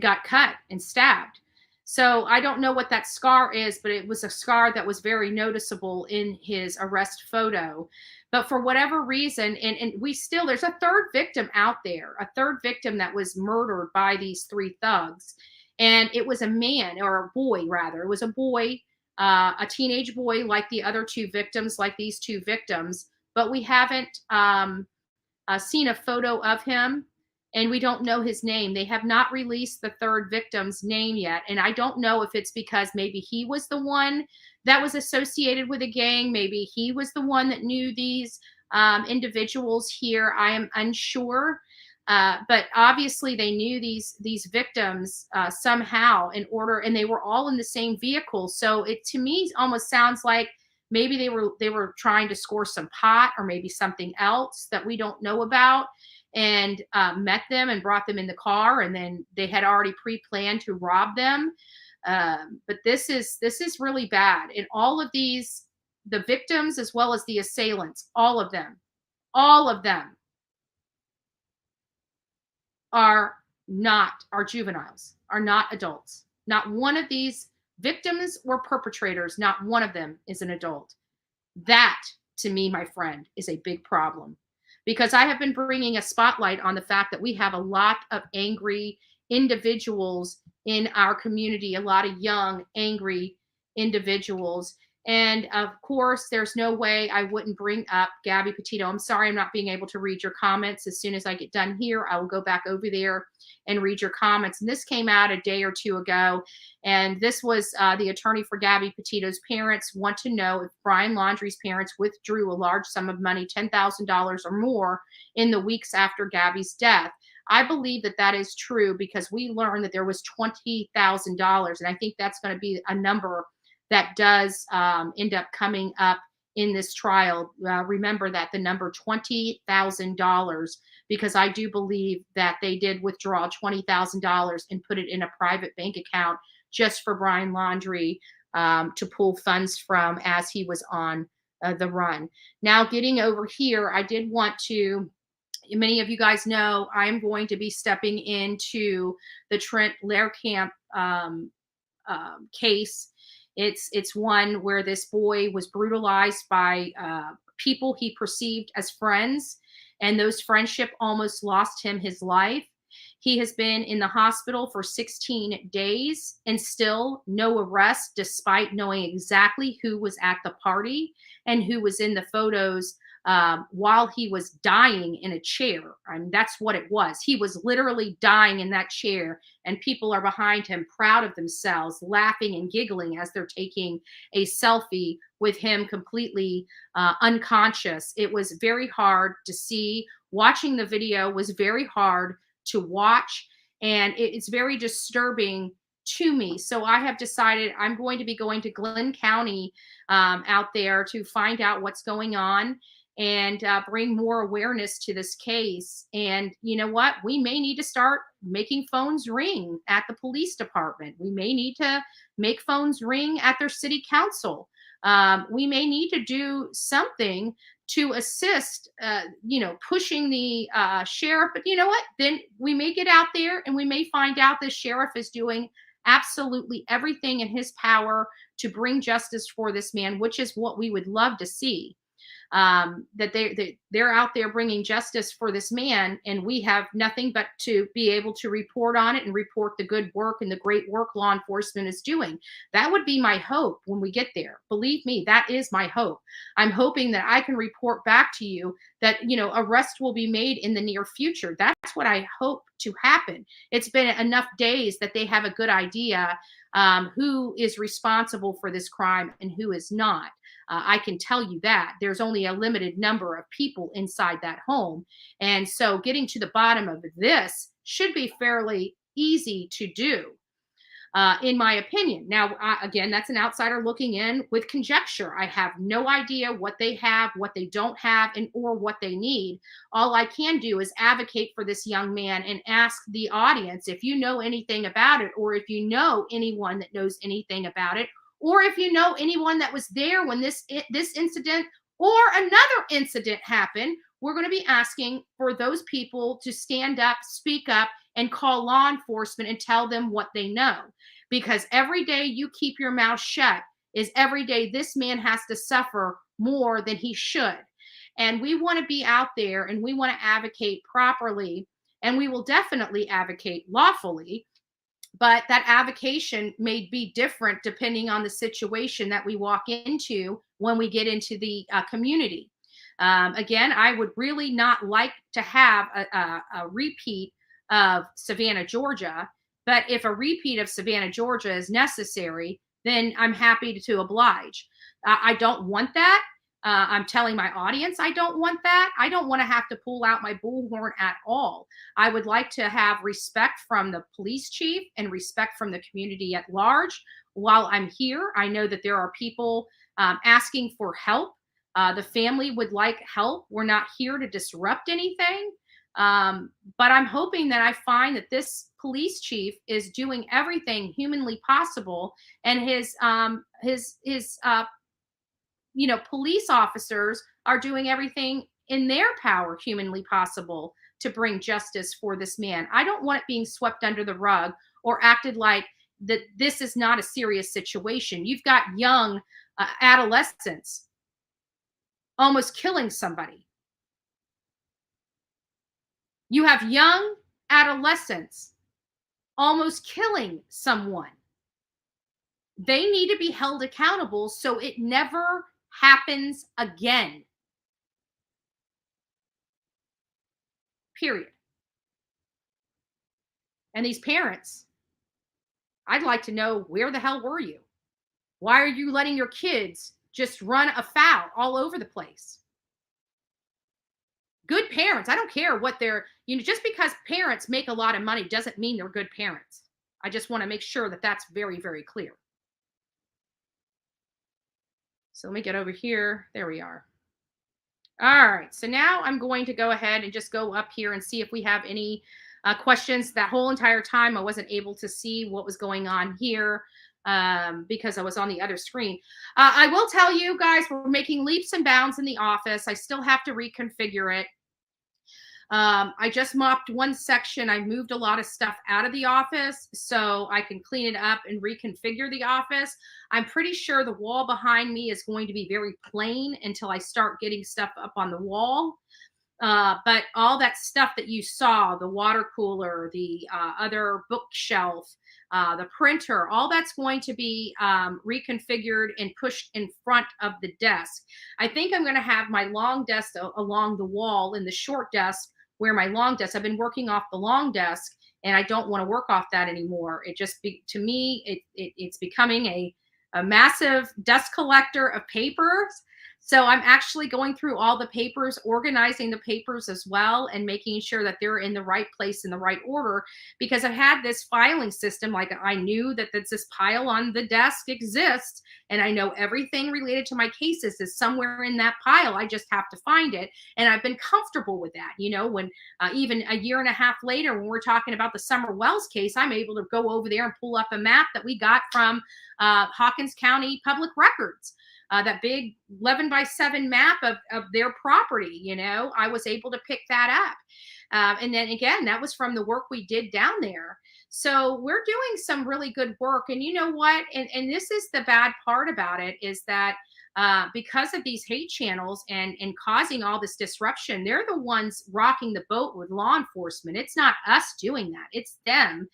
got cut and stabbed. So I don't know what that scar is, but it was a scar that was very noticeable in his arrest photo. But for whatever reason, and there's a third victim out there, a third victim that was murdered by these three thugs. And it was a man, or a boy rather. It was a boy, a teenage boy like the other two victims, like these two victims. But we haven't seen a photo of him. And we don't know his name. They have not released the third victim's name yet. And I don't know if it's because maybe he was the one that was associated with a gang. Maybe he was the one that knew these individuals here. I am unsure. But obviously they knew these victims somehow and they were all in the same vehicle. So it, to me, almost sounds like maybe they were trying to score some pot, or maybe something else that we don't know about, and met them and brought them in the car, and then they had already pre-planned to rob them. But this is really bad. And all of these, the victims as well as the assailants, all of them are juveniles, are not adults. Not one of these victims or perpetrators, not one of them is an adult. That, to me, my friend, is a big problem. Because I have been bringing a spotlight on the fact that we have a lot of angry individuals in our community, a lot of young, angry individuals. And of course, there's no way I wouldn't bring up Gabby Petito. I'm sorry I'm not being able to read your comments. As soon as I get done here, I will go back over there and read your comments. And this came out a day or two ago. And this was the attorney for Gabby Petito's parents want to know if Brian Laundrie's parents withdrew a large sum of money, $10,000 or more, in the weeks after Gabby's death. I believe that that is true because we learned that there was $20,000. And I think that's going to be a number that does end up coming up in this trial. Remember that the number $20,000, because I do believe that they did withdraw $20,000 and put it in a private bank account just for Brian Laundrie to pull funds from as he was on the run. Now, getting over here, I did want to, many of you guys know, I am going to be stepping into the Trent Lehrkamp case. It's one where this boy was brutalized by people he perceived as friends, and those friendship almost lost him his life. He has been in the hospital for 16 days and still no arrest, despite knowing exactly who was at the party and who was in the photos while he was dying in a chair. I mean, that's what it was. He was literally dying in that chair, and people are behind him, proud of themselves, laughing and giggling as they're taking a selfie with him completely unconscious. It was very hard to see. Watching the video was very hard to watch, and it's very disturbing to me. So I have decided I'm going to be going to Glenn County out there to find out what's going on and bring more awareness to this case. And you know what? We may need to start making phones ring at the police department. We may need to make phones ring at their city council. We may need to do something to assist, pushing the sheriff. But you know what? Then we may get out there and we may find out the sheriff is doing absolutely everything in his power to bring justice for this man, which is what we would love to see. That they're out there bringing justice for this man, and we have nothing but to be able to report on it and report the good work and the great work law enforcement is doing. That would be my hope when we get there. Believe me, that is my hope. I'm hoping that I can report back to you that, arrests will be made in the near future. That's what I hope to happen. It's been enough days that they have a good idea who is responsible for this crime and who is not. I can tell you that there's only a limited number of people inside that home. And so getting to the bottom of this should be fairly easy to do, in my opinion. Now, again, that's an outsider looking in with conjecture. I have no idea what they have, what they don't have, or what they need. All I can do is advocate for this young man and ask the audience if you know anything about it, or if you know anyone that knows anything about it, or if you know anyone that was there when this incident or another incident happened. We're going to be asking for those people to stand up, speak up, and call law enforcement and tell them what they know. Because every day you keep your mouth shut is every day this man has to suffer more than he should. And we want to be out there and we want to advocate properly, and we will definitely advocate lawfully. But that avocation may be different depending on the situation that we walk into when we get into the community. Again, I would really not like to have a repeat of Savannah, Georgia. But if a repeat of Savannah, Georgia is necessary, then I'm happy to oblige. I don't want that. I'm telling my audience I don't want that. I don't want to have to pull out my bullhorn at all. I would like to have respect from the police chief and respect from the community at large. While I'm here, I know that there are people asking for help. The family would like help. We're not here to disrupt anything. But I'm hoping that I find that this police chief is doing everything humanly possible, and his police officers are doing everything in their power humanly possible to bring justice for this man. I don't want it being swept under the rug or acted like that this is not a serious situation. You've got young adolescents almost killing somebody. You have young adolescents almost killing someone. They need to be held accountable so it never happens again. Period. And these parents, I'd like to know, where the hell were you? Why are you letting your kids just run afoul all over the place? Good parents, I don't care what they're, just because parents make a lot of money doesn't mean they're good parents. I just want to make sure that that's very, very clear. So let me get over here. There we are. All right. So now I'm going to go ahead and just go up here and see if we have any questions. That whole entire time I wasn't able to see what was going on here because I was on the other screen. I will tell you guys, we're making leaps and bounds in the office. I still have to reconfigure it. I just mopped one section. I moved a lot of stuff out of the office so I can clean it up and reconfigure the office. I'm pretty sure the wall behind me is going to be very plain until I start getting stuff up on the wall. But all that stuff that you saw, the water cooler, the other bookshelf, the printer, all that's going to be reconfigured and pushed in front of the desk. I think I'm going to have my long desk along the wall and the short desk where my long desk. I've been working off the long desk and I don't want to work off that anymore. It just, to me, it's becoming a massive dust collector of papers. So I'm actually going through all the papers, organizing the papers as well, and making sure that they're in the right place in the right order, because I've had this filing system. Like, I knew that this pile on the desk exists, and I know everything related to my cases is somewhere in that pile. I just have to find it. And I've been comfortable with that. When even a year and a half later, when we're talking about the Summer Wells case, I'm able to go over there and pull up a map that we got from Hawkins County Public Records. That big 11x7 map of their property, I was able to pick that up. And then again, that was from the work we did down there. So we're doing some really good work. And you know what? And this is the bad part about it, is that because of these hate channels and causing all this disruption, they're the ones rocking the boat with law enforcement. It's not us doing that. It's them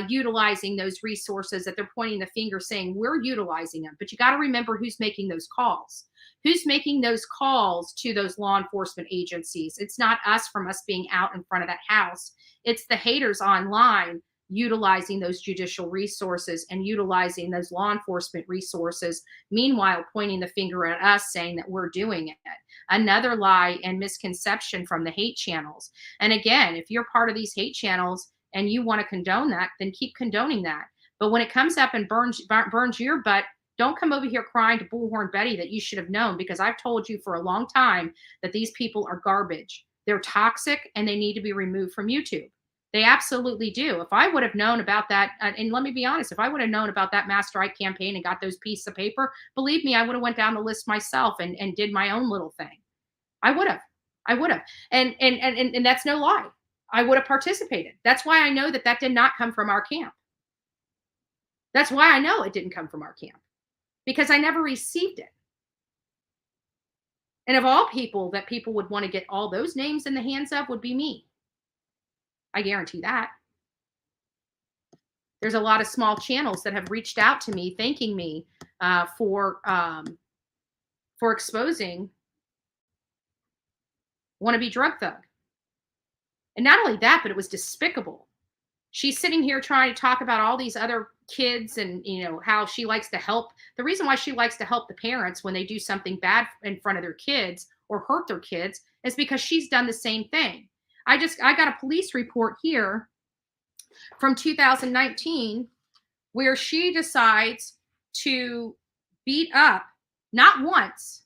utilizing those resources that they're pointing the finger saying we're utilizing them. But you got to remember who's making those calls. Who's making those calls to those law enforcement agencies? It's not us from us being out in front of that house. It's the haters online utilizing those judicial resources and utilizing those law enforcement resources, meanwhile pointing the finger at us saying that we're doing it. Another lie and misconception from the hate channels. And again, if you're part of these hate channels and you want to condone that, then keep condoning that. But when it comes up and burns your butt, don't come over here crying to Bullhorn Betty that you should have known, because I've told you for a long time that these people are garbage. They're toxic and they need to be removed from YouTube. They absolutely do. If I would have known about that, and let me be honest, if I would have known about that mass strike campaign and got those pieces of paper, believe me, I would have went down the list myself and did my own little thing. I would have. And that's no lie. I would have participated. That's why I know that did not come from our camp. That's why I know it didn't come from our camp, because I never received it. And of all people that people would want to get all those names in the hands of would be me. I guarantee that. There's a lot of small channels that have reached out to me thanking me for exposing wannabe drug thug. And not only that, but it was despicable. She's sitting here trying to talk about all these other kids and, how she likes to help. The reason why she likes to help the parents when they do something bad in front of their kids or hurt their kids is because she's done the same thing. I got a police report here from 2019 where she decides to beat up, not once,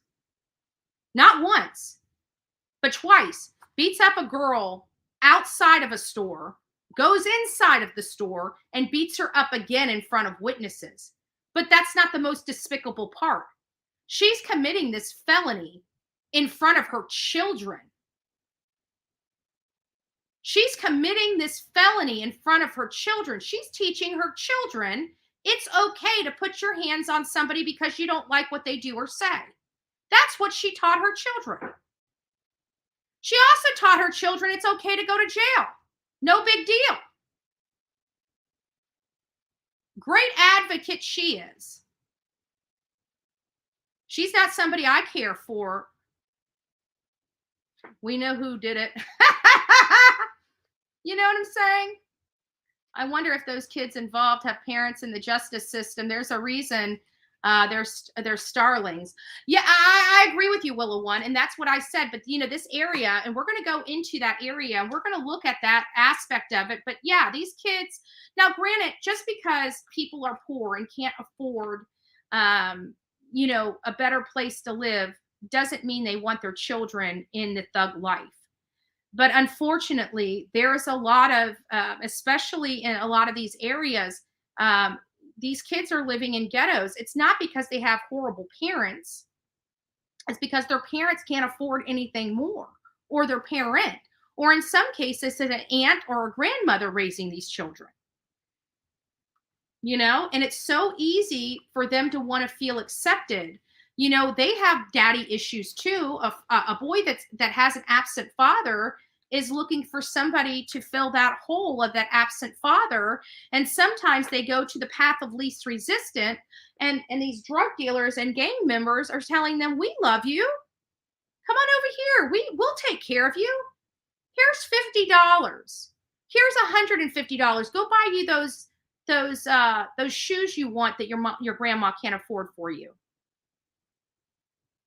but twice, beats up a girl outside of a store, goes inside of the store and beats her up again in front of witnesses. But that's not the most despicable part. She's committing this felony in front of her children. She's committing this felony in front of her children. She's teaching her children it's okay to put your hands on somebody because you don't like what they do or say. That's what she taught her children. She also taught her children it's okay to go to jail. No big deal. Great advocate she is. She's not somebody I care for. We know who did it. You know what I'm saying? I wonder if those kids involved have parents in the justice system. There's a reason they're starlings. Yeah, I agree with you, Willow One, and that's what I said. But you know, this area, and we're going to go into that area, and we're going to look at that aspect of it. But yeah, these kids. Now, granted, just because people are poor and can't afford, you know, a better place to live, doesn't mean they want their children in the thug life. But unfortunately, there is a lot of, especially in a lot of these areas, these kids are living in ghettos. It's not because they have horrible parents. It's because their parents can't afford anything more, or their parent, or in some cases, it's an aunt or a grandmother raising these children. You know, and it's so easy for them to want to feel accepted. You know, they have daddy issues too. A boy that has an absent father is looking for somebody to fill that hole of that absent father. And sometimes they go to the path of least resistance. And these drug dealers and gang members are telling them, we love you. Come on over here. We'll take care of you. Here's $50. Here's $150. Go buy you those shoes you want that your grandma can't afford for you.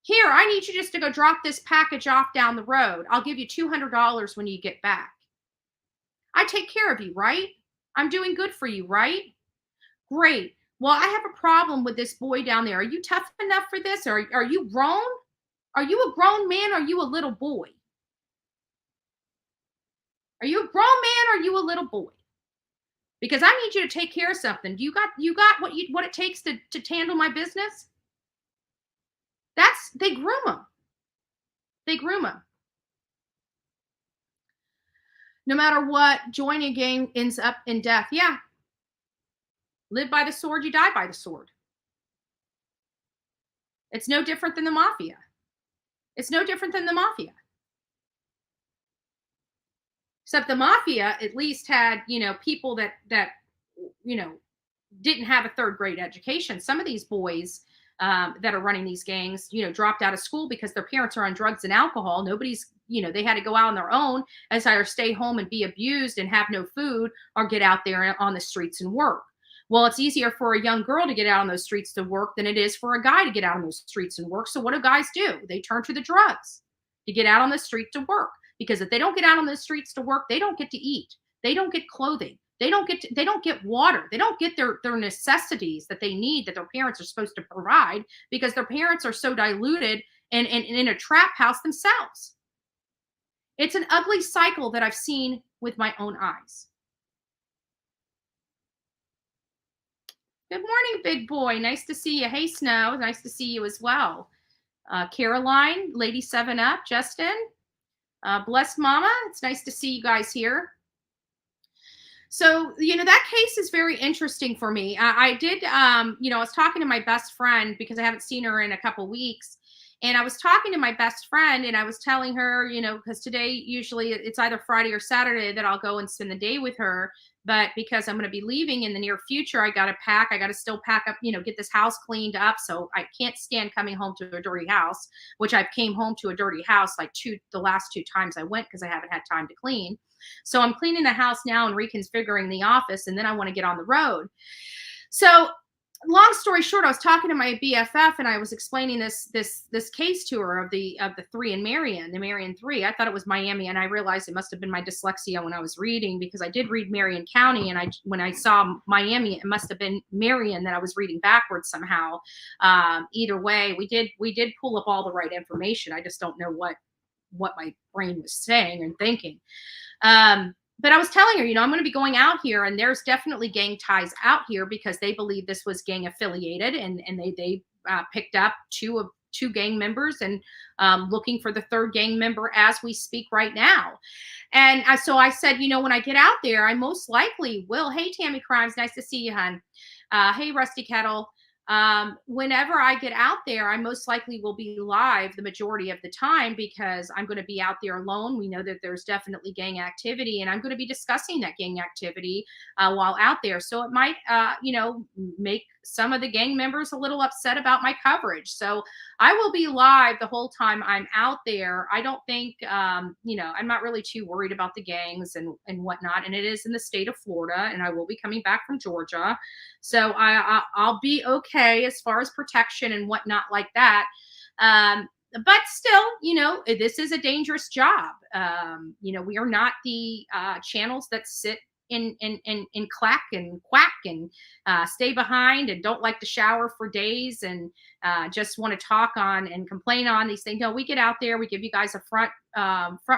Here, I need you just to go drop this package off down the road. I'll give you $200 when you get back. I take care of you, right? I'm doing good for you, right? Great. Well, I have a problem with this boy down there. Are you tough enough for this? Or are you grown? Are you a grown man? Or are you a little boy? Are you a grown man? Or are you a little boy? Because I need you to take care of something. You got what it takes to handle my business? They groom them. They groom them. No matter what, joining a gang ends up in death. Yeah. Live by the sword, you die by the sword. It's no different than the mafia. It's no different than the mafia. Except the mafia at least had, you know, people that you know, didn't have a third grade education. Some of these boys that are running these gangs, you know, dropped out of school because their parents are on drugs and alcohol. Nobody's, you know, they had to go out on their own as either stay home and be abused and have no food, or get out there on the streets and work. Well, it's easier for a young girl to get out on those streets to work than it is for a guy to get out on those streets and work. So what do guys do? They turn to the drugs to get out on the street to work. Because if they don't get out on the streets to work, they don't get to eat. They don't get clothing. They don't get water. They don't get their necessities that they need, that their parents are supposed to provide, because their parents are so diluted and in a trap house themselves. It's an ugly cycle that I've seen with my own eyes. Good morning, big boy. Nice to see you. Hey, Snow. Nice to see you as well. Caroline, Lady 7 Up, Justin. Blessed Mama. It's nice to see you guys here. So, you know, that case is very interesting for me. I did, you know, I was talking to my best friend because I haven't seen her in a couple weeks. And I was talking to my best friend and I was telling her, you know, because today, usually it's either Friday or Saturday that I'll go and spend the day with her. But because I'm going to be leaving in the near future, I got to pack. I got to still pack up, you know, get this house cleaned up. So I can't stand coming home to a dirty house, which I came home to a dirty house like the last 2 times I went because I haven't had time to clean. So I'm cleaning the house now and reconfiguring the office, and then I want to get on the road. So long story short, I was talking to my BFF and I was explaining this case to her of the 3 in Marion, the Marion 3. I thought it was Miami, and I realized it must have been my dyslexia when I was reading, because I did read Marion County, and when I saw Miami, it must have been Marion that I was reading backwards somehow. Either way, we did pull up all the right information. I just don't know what my brain was saying and thinking. But I was telling her, you know, I'm going to be going out here, and there's definitely gang ties out here because they believe this was gang affiliated, and they picked up two gang members and looking for the 3rd gang member as we speak right now. And so I said, you know, when I get out there, I most likely will. Hey, Tammy Crimes, nice to see you, hon. Hey, Rusty Kettle. Whenever I get out there, I most likely will be live the majority of the time because I'm going to be out there alone. We know that there's definitely gang activity, and I'm going to be discussing that gang activity while out there. So it might, you know, make some of the gang members a little upset about my coverage. So I will be live the whole time I'm out there. I don't think, I'm not really too worried about the gangs and whatnot. And it is in the state of Florida, and I will be coming back from Georgia. So I'll be okay as far as protection and whatnot like that. But still, this is a dangerous job. We are not the channels that sit in clack and quack and stay behind and don't like to shower for days and just want to talk on and complain on these things. No, we get out there, we give you guys a front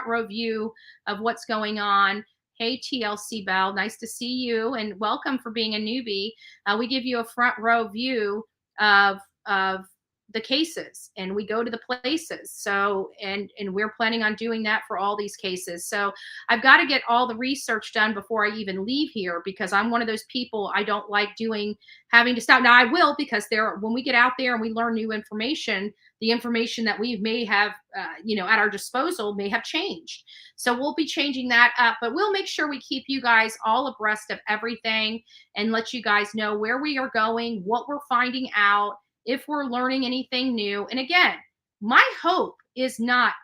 row view of what's going on. Hey, TLC Bell, nice to see you and welcome for being a newbie. We give you a front row view of the cases, and we go to the places. So, and we're planning on doing that for all these cases. So I've got to get all the research done before I even leave here, because I'm one of those people, I don't like having to stop. Now I will, because when we get out there and we learn new information, the information that we may have, at our disposal may have changed. So we'll be changing that up, but we'll make sure we keep you guys all abreast of everything and let you guys know where we are going, what we're finding out, if we're learning anything new. And again, my hope is not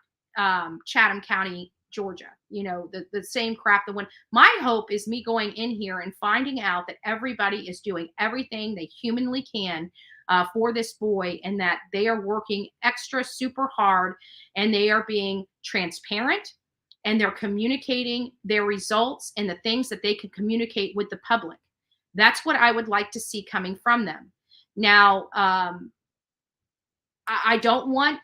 Chatham County, Georgia, the same crap my hope is me going in here and finding out that everybody is doing everything they humanly can for this boy, and that they are working extra super hard, and they are being transparent, and they're communicating their results and the things that they can communicate with the public. That's what I would like to see coming from them. Now, I don't want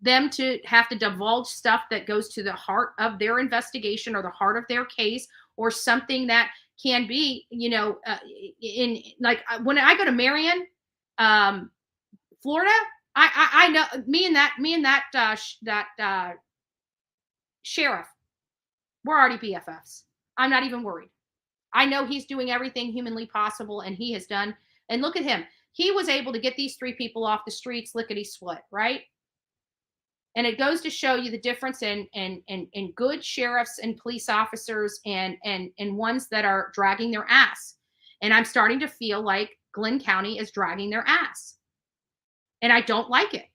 them to have to divulge stuff that goes to the heart of their investigation or the heart of their case, or something that can be, in like when I go to Marion, Florida, I know me and that sheriff, we're already BFFs. I'm not even worried. I know he's doing everything humanly possible, and he has done. And look at him. He was able to get these 3 people off the streets lickety-split, right? And it goes to show you the difference in good sheriffs and police officers and ones that are dragging their ass. And I'm starting to feel like Glenn County is dragging their ass. And I don't like it.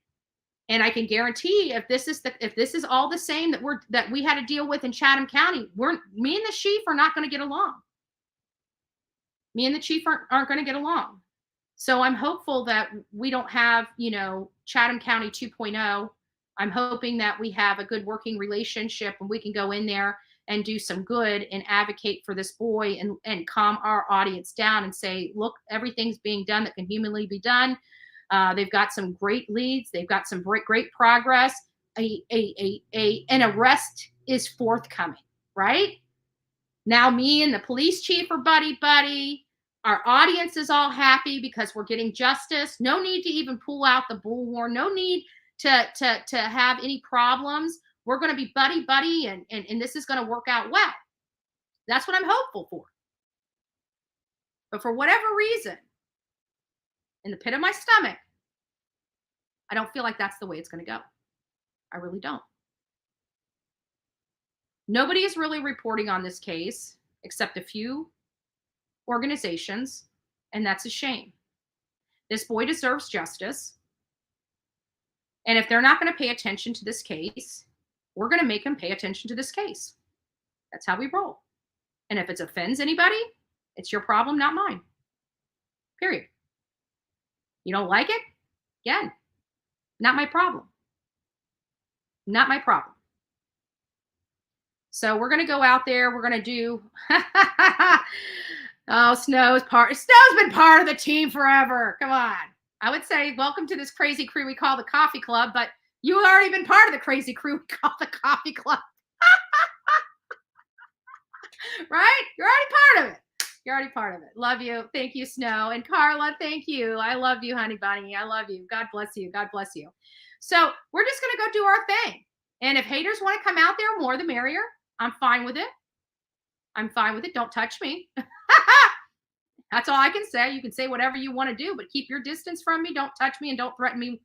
And I can guarantee if this is all the same that we had to deal with in Chatham County, me and the chief are not going to get along. Me and the chief aren't going to get along. So I'm hopeful that we don't have, Chatham County 2.0. I'm hoping that we have a good working relationship, and we can go in there and do some good and advocate for this boy and calm our audience down and say, look, everything's being done that can humanly be done. They've got some great leads. They've got some great progress. An arrest is forthcoming, right? Now me and the police chief are buddy. Our audience is all happy because we're getting justice. No need to even pull out the bullhorn. No need to have any problems. We're going to be buddy, and this is going to work out well. That's what I'm hopeful for. But for whatever reason, in the pit of my stomach, I don't feel like that's the way it's going to go. I really don't. Nobody is really reporting on this case except a few organizations, and that's a shame. This boy deserves justice. And if they're not going to pay attention to this case, we're going to make them pay attention to this case. That's how we roll. And if it offends anybody, it's your problem, not mine. Period. You don't like it? Again, not my problem. Not my problem. So we're going to go out there. We're going to do... Oh, Snow's been part of the team forever. Come on. I would say welcome to this crazy crew we call the Coffee Club, but you've already been part of the crazy crew we call the Coffee Club. Right? You're already part of it. You're already part of it. Love you. Thank you, Snow. And Carla, thank you. I love you, honey bunny. I love you. God bless you. God bless you. So we're just going to go do our thing. And if haters want to come out there, more the merrier. I'm fine with it. I'm fine with it. Don't touch me. That's all I can say. You can say whatever you want to do, but keep your distance from me. Don't touch me and don't threaten me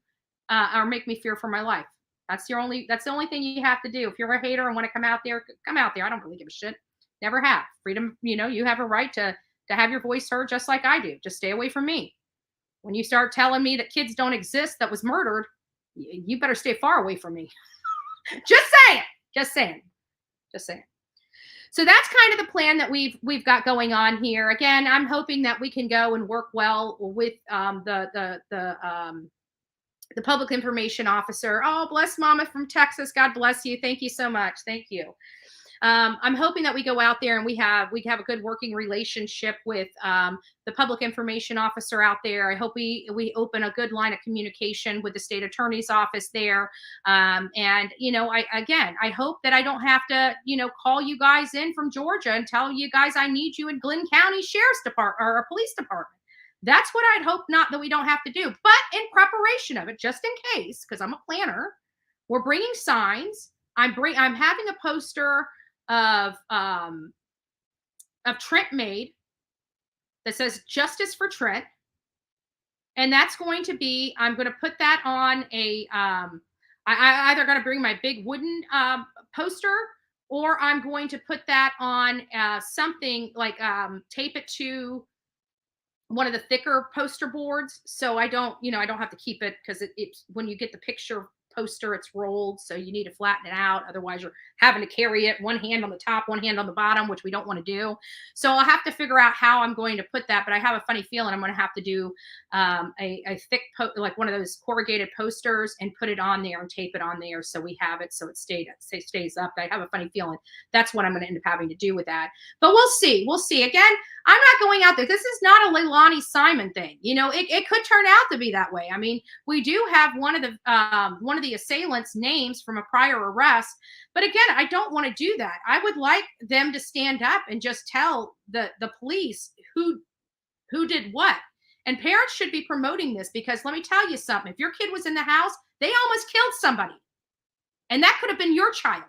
or make me fear for my life. That's the only thing you have to do. If you're a hater and want to come out there, come out there. I don't really give a shit. Never have. Freedom, you have a right to have your voice heard just like I do. Just stay away from me. When you start telling me that kids don't exist that was murdered, you better stay far away from me. Just saying. Just saying. Just saying. So that's kind of the plan that we've got going on here. Again, I'm hoping that we can go and work well with the public information officer. Oh, bless Mama from Texas. God bless you. Thank you so much. Thank you. I'm hoping that we go out there and we have a good working relationship with the public information officer out there. I hope we open a good line of communication with the state attorney's office there. And, you know, I hope that I don't have to, you know, call you guys in from Georgia and tell you guys I need you in Glenn County Sheriff's Department or police department. That's what I'd hope not that we don't have to do. But in preparation of it, just in case, because I'm a planner, we're bringing signs. I'm having a poster of Trent made that says "Justice for Trent," and that's going to be. I'm going to put that on a. I either going to bring my big wooden poster, or I'm going to put that on something like tape it to one of the thicker poster boards, so I don't have to keep it, because it's when you get the picture poster, it's rolled, so you need to flatten it out. Otherwise, you're having to carry it one hand on the top, one hand on the bottom, which we don't want to do. So I'll have to figure out how I'm going to put that. But I have a funny feeling I'm going to have to do a thick, like one of those corrugated posters, and put it on there and tape it on there, so we have it, so it stays up. I have a funny feeling that's what I'm going to end up having to do with that. But we'll see. We'll see. Again, I'm not going out there. This is not a Leilani Simon thing. You know, it could turn out to be that way. I mean, we do have one of the assailants' names from a prior arrest. But again, I don't want to do that. I would like them to stand up and just tell the police who did what. And parents should be promoting this, because let me tell you something. If your kid was in the house, they almost killed somebody. And that could have been your child.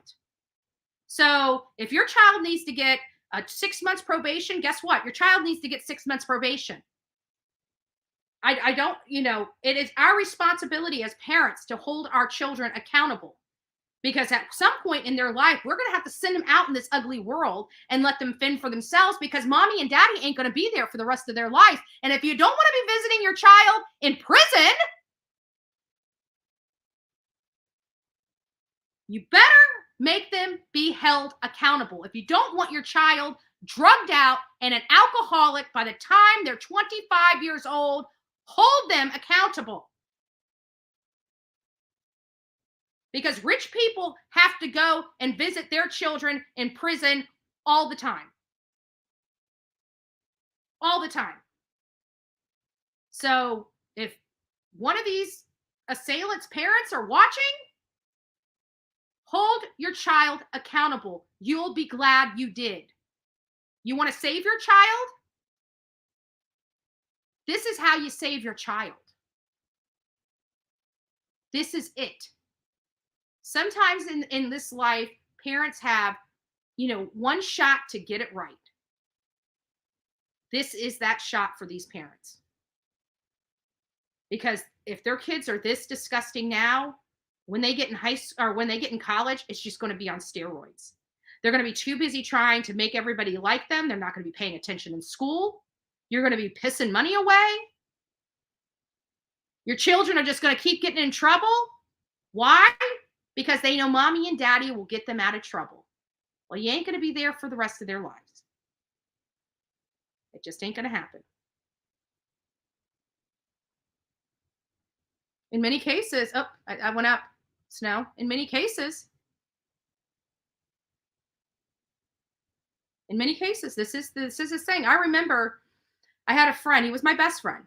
So if your child needs to get 6 months probation, guess what? Your child needs to get 6 months probation. I don't, you know, it is our responsibility as parents to hold our children accountable, because at some point in their life, we're going to have to send them out in this ugly world and let them fend for themselves, because mommy and daddy ain't going to be there for the rest of their life. And if you don't want to be visiting your child in prison, you better make them be held accountable. If you don't want your child drugged out and an alcoholic by the time they're 25 years old, hold them accountable. Because rich people have to go and visit their children in prison all the time. All the time. So if one of these assailants' parents are watching, hold your child accountable. You'll be glad you did. You want to save your child? This is how you save your child. This is it. Sometimes in this life, parents have, you know, one shot to get it right. This is that shot for these parents. Because if their kids are this disgusting now, when they get in high school or when they get in college, it's just going to be on steroids. They're going to be too busy trying to make everybody like them. They're not going to be paying attention in school. You're going to be pissing money away. Your children are just going to keep getting in trouble. Why? Because they know mommy and daddy will get them out of trouble. Well, you ain't going to be there for the rest of their lives. It just ain't going to happen. In many cases, I went up, Snow. In many cases, this is his thing. I remember I had a friend. He was my best friend.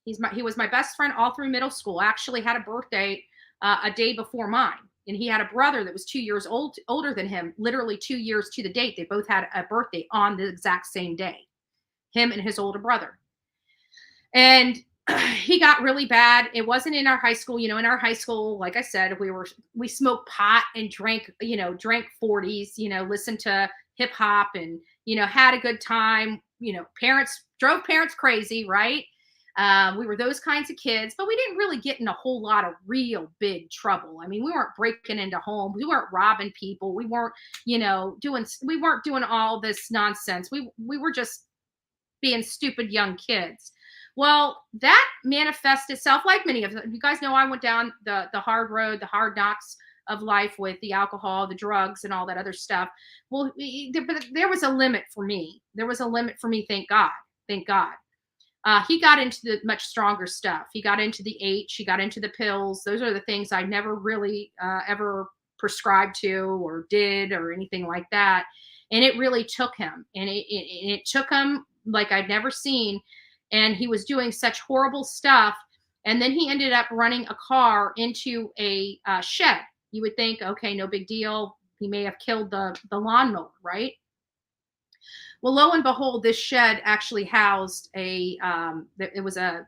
He was my best friend all through middle school. I actually had a birthday a day before mine. And he had a brother that was 2 years older than him, literally 2 years to the date. They both had a birthday on the exact same day, him and his older brother. And he got really bad. It wasn't in our high school. You know, in our high school, like I said, we smoked pot and drank 40s, you know, listened to hip hop and, you know, had a good time. You know, drove parents crazy, right? We were those kinds of kids, but we didn't really get in a whole lot of real big trouble. I mean, we weren't breaking into homes. We weren't robbing people. We weren't, doing all this nonsense. We were just being stupid young kids. Well, that manifests itself like many of them. You guys know I went down the hard road, the hard knocks of life with the alcohol, the drugs, and all that other stuff. Well, but there was a limit for me. There was a limit for me. Thank God. Thank God. He got into the much stronger stuff. He got into the H. He got into the pills. Those are the things I never really ever prescribed to or did or anything like that. And it really took him. And it took him like I'd never seen. And he was doing such horrible stuff. And then he ended up running a car into a shed. You would think, okay, no big deal. He may have killed the lawnmower, right? Well, lo and behold, this shed actually housed it was a,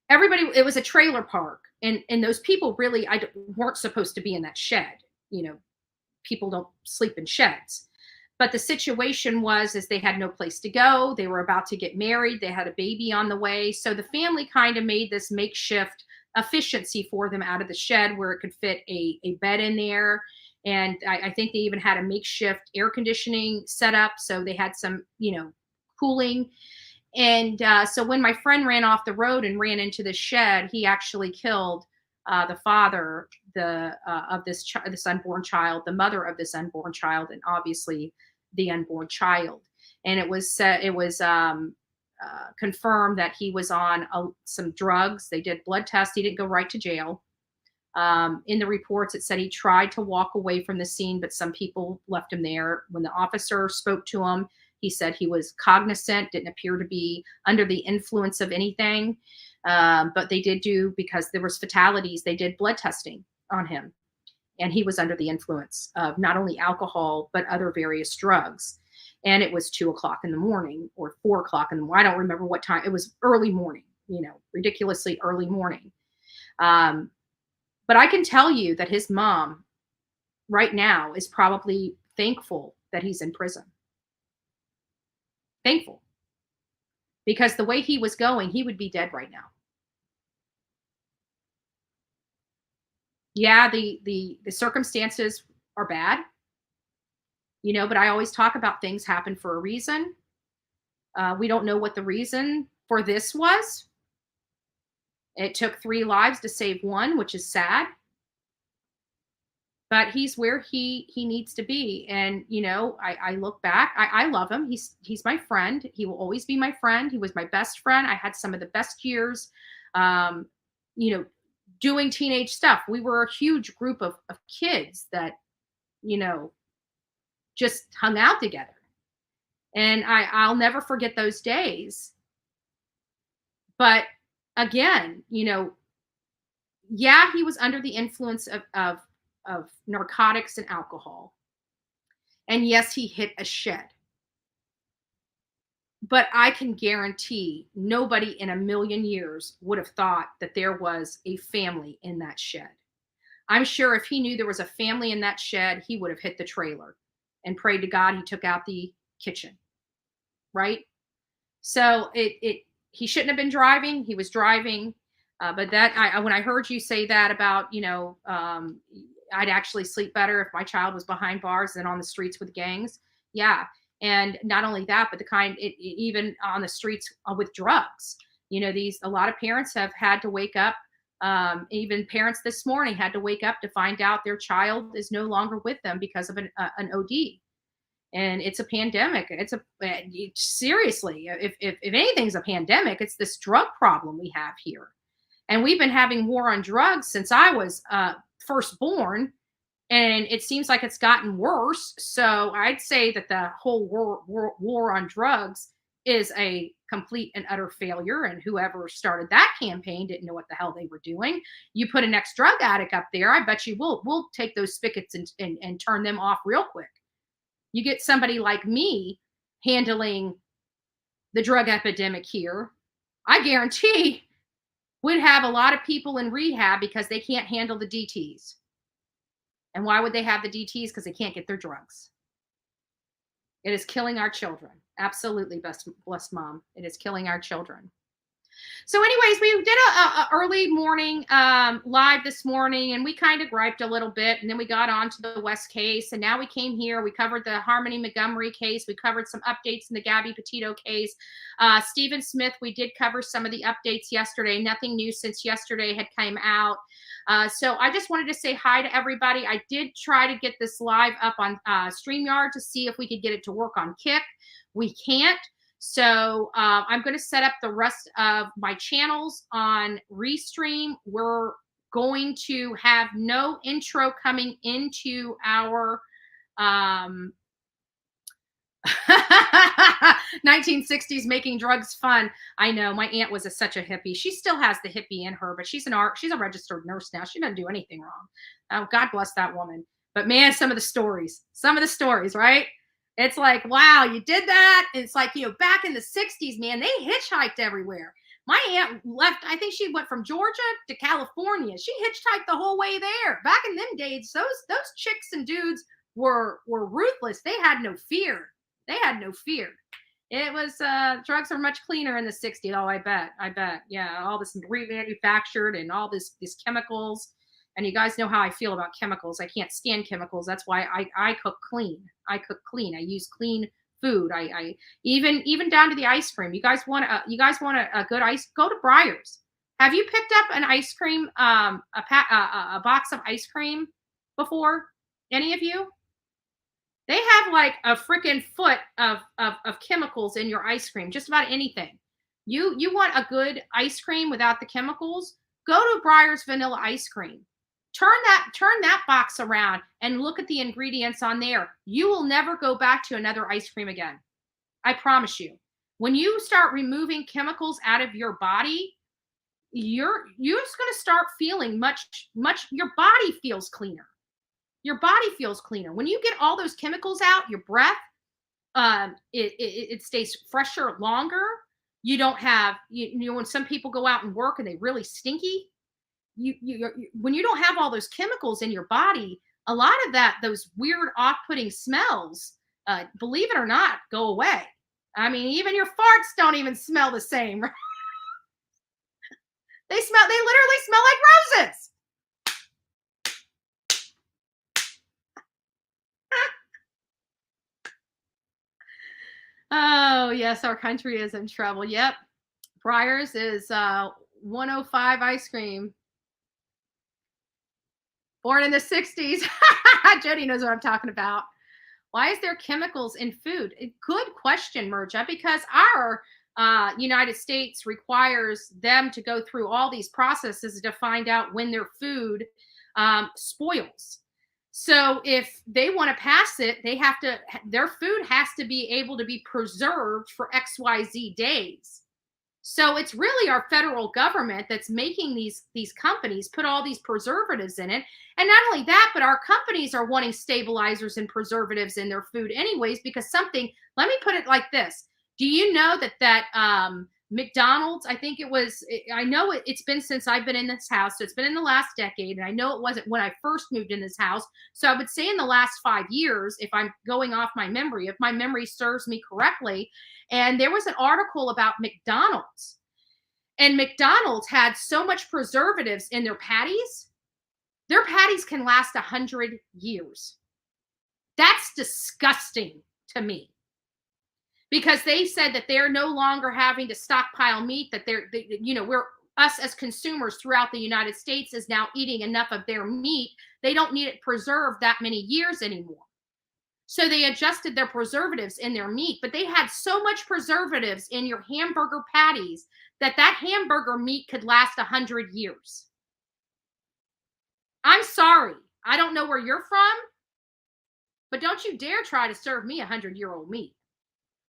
everybody, it was a trailer park. And those people really weren't supposed to be in that shed. People don't sleep in sheds. But the situation was they had no place to go. They were about to get married. They had a baby on the way. So the family kind of made this makeshift efficiency for them out of the shed where it could fit a bed in there. And I think they even had a makeshift air conditioning set up. So they had some, cooling. And so when my friend ran off the road and ran into the shed, he actually killed the father of this unborn child, the mother of this unborn child, and obviously the unborn child. And it was confirmed that he was on some drugs. They did blood tests. He didn't go right to jail. In the reports, it said he tried to walk away from the scene, but some people left him there. When the officer spoke to him, he said he was cognizant, didn't appear to be under the influence of anything. But they did because there was fatalities, they did blood testing on him. And he was under the influence of not only alcohol, but other various drugs. And it was 2:00 in the morning or 4:00 in the morning. I don't remember what time. It was early morning, ridiculously early morning. But I can tell you that his mom right now is probably thankful that he's in prison. Thankful. Because the way he was going, he would be dead right now. Yeah, the circumstances are bad, but I always talk about things happen for a reason. We don't know what the reason for this was. It took 3 lives to save 1, which is sad. But he's where he needs to be. And, I look back, I love him. He's my friend. He will always be my friend. He was my best friend. I had some of the best years, doing teenage stuff. We were a huge group of kids that, just hung out together. And I'll never forget those days. But again, yeah, he was under the influence of narcotics and alcohol. And yes, he hit a shed. But I can guarantee nobody in a million years would have thought that there was a family in that shed. I'm sure if he knew there was a family in that shed, he would have hit the trailer and prayed to God he took out the kitchen. Right? So he shouldn't have been driving. He was driving. But when I heard you say that about, I'd actually sleep better if my child was behind bars than on the streets with gangs. Yeah. And not only that, but even on the streets with drugs. A lot of parents have had to wake up. Even parents this morning had to wake up to find out their child is no longer with them because of an OD. And it's a pandemic. Seriously, if anything's a pandemic, it's this drug problem we have here. And we've been having war on drugs since I was first born. And it seems like it's gotten worse. So I'd say that the whole war on drugs is a complete and utter failure. And whoever started that campaign didn't know what the hell they were doing. You put an ex-drug addict up there, I bet you we'll take those spigots and turn them off real quick. You get somebody like me handling the drug epidemic here, I guarantee we'd have a lot of people in rehab because they can't handle the DTs. And why would they have the DTs? Because they can't get their drugs. It is killing our children. Absolutely, blessed mom. It is killing our children. So anyways, we did a early morning live this morning, and we kind of griped a little bit, and then we got on to the West case, and now we came here. We covered the Harmony Montgomery case. We covered some updates in the Gabby Petito case. Stephen Smith, we did cover some of the updates yesterday. Nothing new since yesterday had come out. So I just wanted to say hi to everybody. I did try to get this live up on StreamYard to see if we could get it to work on Kick. We can't. So I'm going to set up the rest of my channels on Restream. We're going to have no intro coming into our 1960s making drugs fun. I know my aunt was such a hippie. She still has the hippie in her, but she's a registered nurse now. She doesn't do anything wrong. God bless that woman. But man, some of the stories, right? It's like, wow, you did that. It's like, back in the 60s, man, they hitchhiked everywhere. My aunt left, I think she went from Georgia to California. She hitchhiked the whole way there. Back in them days, those chicks and dudes were ruthless. They had no fear. It was, drugs were much cleaner in the 60s. Oh, I bet. Yeah, all this remanufactured and all these chemicals. And you guys know how I feel about chemicals. I can't stand chemicals. That's why I cook clean. I use clean food. I even down to the ice cream. You guys want a good ice? Go to Breyers. Have you picked up an ice cream, a box of ice cream before? Any of you? They have like a freaking foot of chemicals in your ice cream. Just about anything. You want a good ice cream without the chemicals? Go to Breyers vanilla ice cream. Turn that box around and look at the ingredients on there. You will never go back to another ice cream again. I promise you. When you start removing chemicals out of your body, you're just going to start feeling much, your body feels cleaner. Your body feels cleaner. When you get all those chemicals out, your breath, it stays fresher longer. You don't have, when some people go out and work and they really stinky, when you don't have all those chemicals in your body, a lot of those weird off-putting smells, believe it or not, go away. I mean, even your farts don't even smell the same. Right? They literally smell like roses. Oh, yes, our country is in trouble. Yep. Breyers is 105 ice cream. Born in the 60s. Jody knows what I'm talking about. Why is there chemicals in food? Good question, Merja, because our United States requires them to go through all these processes to find out when their food spoils. So if they want to pass it, their food has to be able to be preserved for XYZ days. So it's really our federal government that's making these companies put all these preservatives in it. And not only that, but our companies are wanting stabilizers and preservatives in their food anyways, because let me put it like this. Do you know that McDonald's, I think I know it's been since I've been in this house. So it's been in the last decade. And I know it wasn't when I first moved in this house. So I would say in the last 5 years, if I'm going off my memory, if my memory serves me correctly. And there was an article about McDonald's. And McDonald's had so much preservatives in their patties. Their patties can last 100 years. That's disgusting to me. Because they said that they're no longer having to stockpile meat, that us as consumers throughout the United States is now eating enough of their meat. They don't need it preserved that many years anymore. So they adjusted their preservatives in their meat, but they had so much preservatives in your hamburger patties that hamburger meat could last 100 years. I'm sorry. I don't know where you're from, but don't you dare try to serve me 100-year-old meat.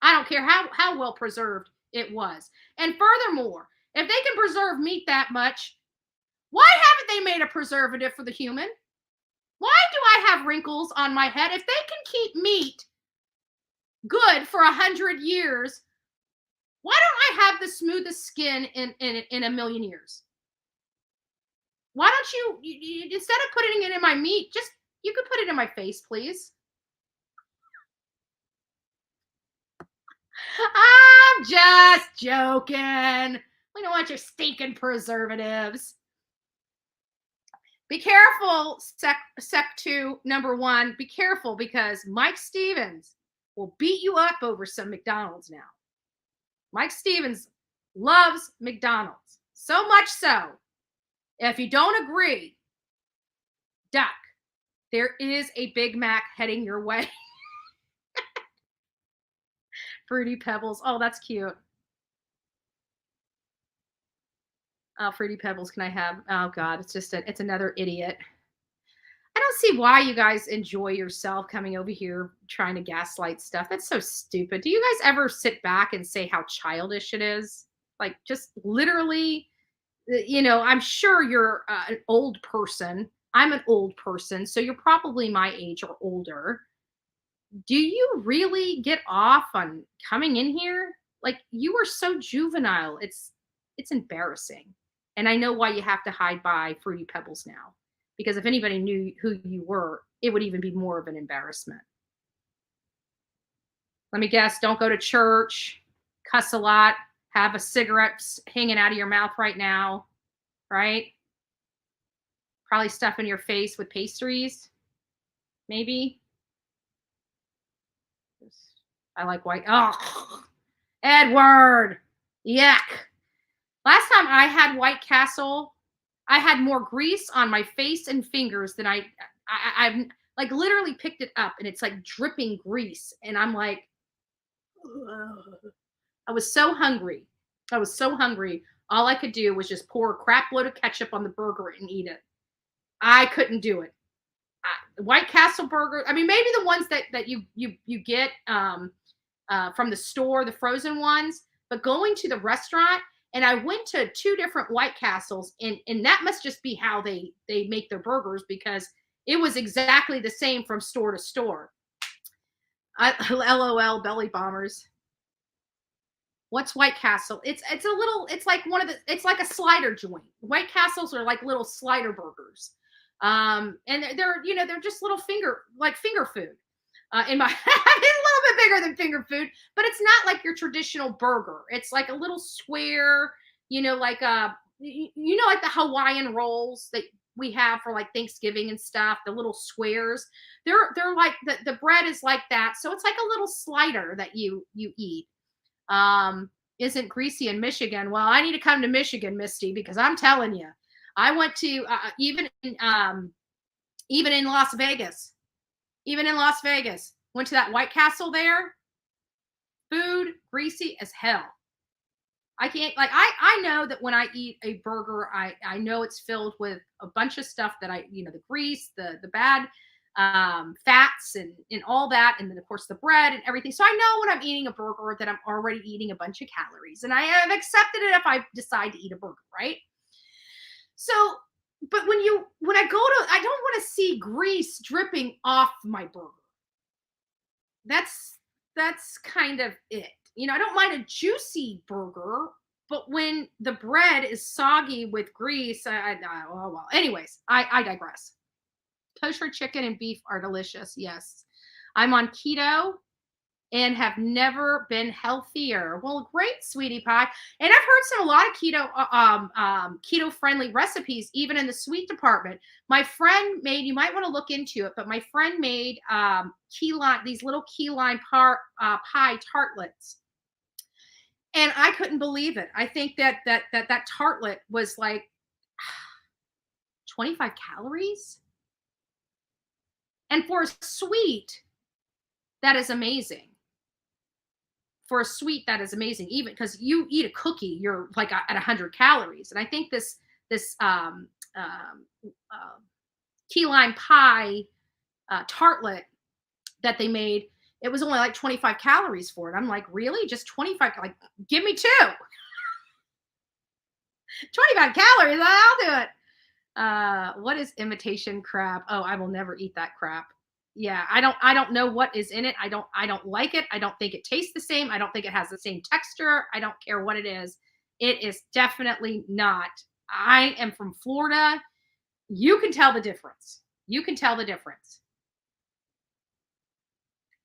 I don't care how well preserved it was. And furthermore, if they can preserve meat that much, why haven't they made a preservative for the human? Why do I have wrinkles on my head? If they can keep meat good for 100 years, why don't I have the smoothest skin in a million years? Why don't you instead of putting it in my meat, you could put it in my face, please. I'm just joking. We don't want your stinking preservatives. Be careful, Sec 2, number 1. Be careful because Mike Stevens will beat you up over some McDonald's now. Mike Stevens loves McDonald's. So much so, if you don't agree, duck. There is a Big Mac heading your way. Fruity Pebbles. Oh, that's cute. Oh, Fruity Pebbles, can I have? Oh, God, it's another idiot. I don't see why you guys enjoy yourself coming over here trying to gaslight stuff. That's so stupid. Do you guys ever sit back and say how childish it is? Like, just literally, I'm sure you're an old person. I'm an old person, so you're probably my age or older. Do you really get off on coming in here? Like, you are so juvenile. It's embarrassing. And I know why you have to hide by Fruity Pebbles now. Because if anybody knew who you were, it would even be more of an embarrassment. Let me guess, don't go to church, cuss a lot, have a cigarette hanging out of your mouth right now, right? Probably stuffing your face with pastries, maybe. I like white. Oh, Edward, yuck. Last time I had White Castle, I had more grease on my face and fingers than I've like literally picked it up and it's like dripping grease. And I'm like, ugh. I was so hungry. All I could do was just pour a crap load of ketchup on the burger and eat it. I couldn't do it. White Castle burger. I mean, maybe the ones that you get from the store, the frozen ones, but going to the restaurant, and I went to 2 different White Castles, and that must just be how they make their burgers because it was exactly the same from store to store. LOL, belly bombers. What's White Castle? It's like a slider joint. White Castles are like little slider burgers. And they're just little finger food. In my, it's a little bit bigger than finger food, but it's not like your traditional burger. It's like a little square, like like the Hawaiian rolls that we have for like Thanksgiving and stuff. The little squares. They're like the bread is like that, so it's like a little slider that you eat. Isn't greasy in Michigan? Well, I need to come to Michigan, Misty, because I'm telling you. I went to even in Las Vegas, went to that White Castle there. Food greasy as hell. I can't I know that when I eat a burger, I know it's filled with a bunch of stuff that the grease, the bad fats and all that, and then of course the bread and everything. So I know when I'm eating a burger that I'm already eating a bunch of calories, and I have accepted it if I decide to eat a burger, right? So, but when I go to, I don't want to see grease dripping off my burger. That's kind of it. I don't mind a juicy burger, but when the bread is soggy with grease, oh well. Anyways, I digress. Kosher chicken and beef are delicious. Yes, I'm on keto and have never been healthier. Well, great, sweetie pie. And I've heard a lot of keto friendly recipes, even in the sweet department. My friend made, you might want to look into it, but my friend made these little key lime pie tartlets. And I couldn't believe it. I think that tartlet was like 25 calories. And for a sweet, that is amazing. For a sweet, that is amazing. Even because you eat a cookie, you're like at 100 calories. And I think this key lime pie tartlet that they made, it was only like 25 calories for it. I'm like, really? Just 25? Like, give me 2. 25 calories, I'll do it. What is imitation crab? Oh, I will never eat that crap. Yeah, I don't know what is in it. I don't like it. I don't think it tastes the same. I don't think it has the same texture. I don't care what it is. It is definitely not. I am from Florida. You can tell the difference.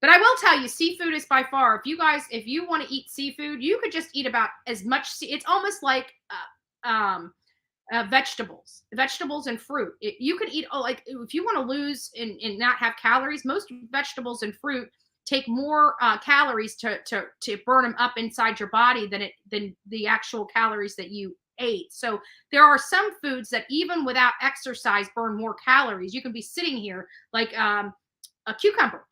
But I will tell you, seafood is by far, if you want to eat seafood, you could just eat about as much. It's almost like vegetables and fruit. You could eat, like, if you want to lose and not have calories, most vegetables and fruit take more calories to burn them up inside your body than the actual calories that you ate. So there are some foods that even without exercise burn more calories. You can be sitting here like a cucumber.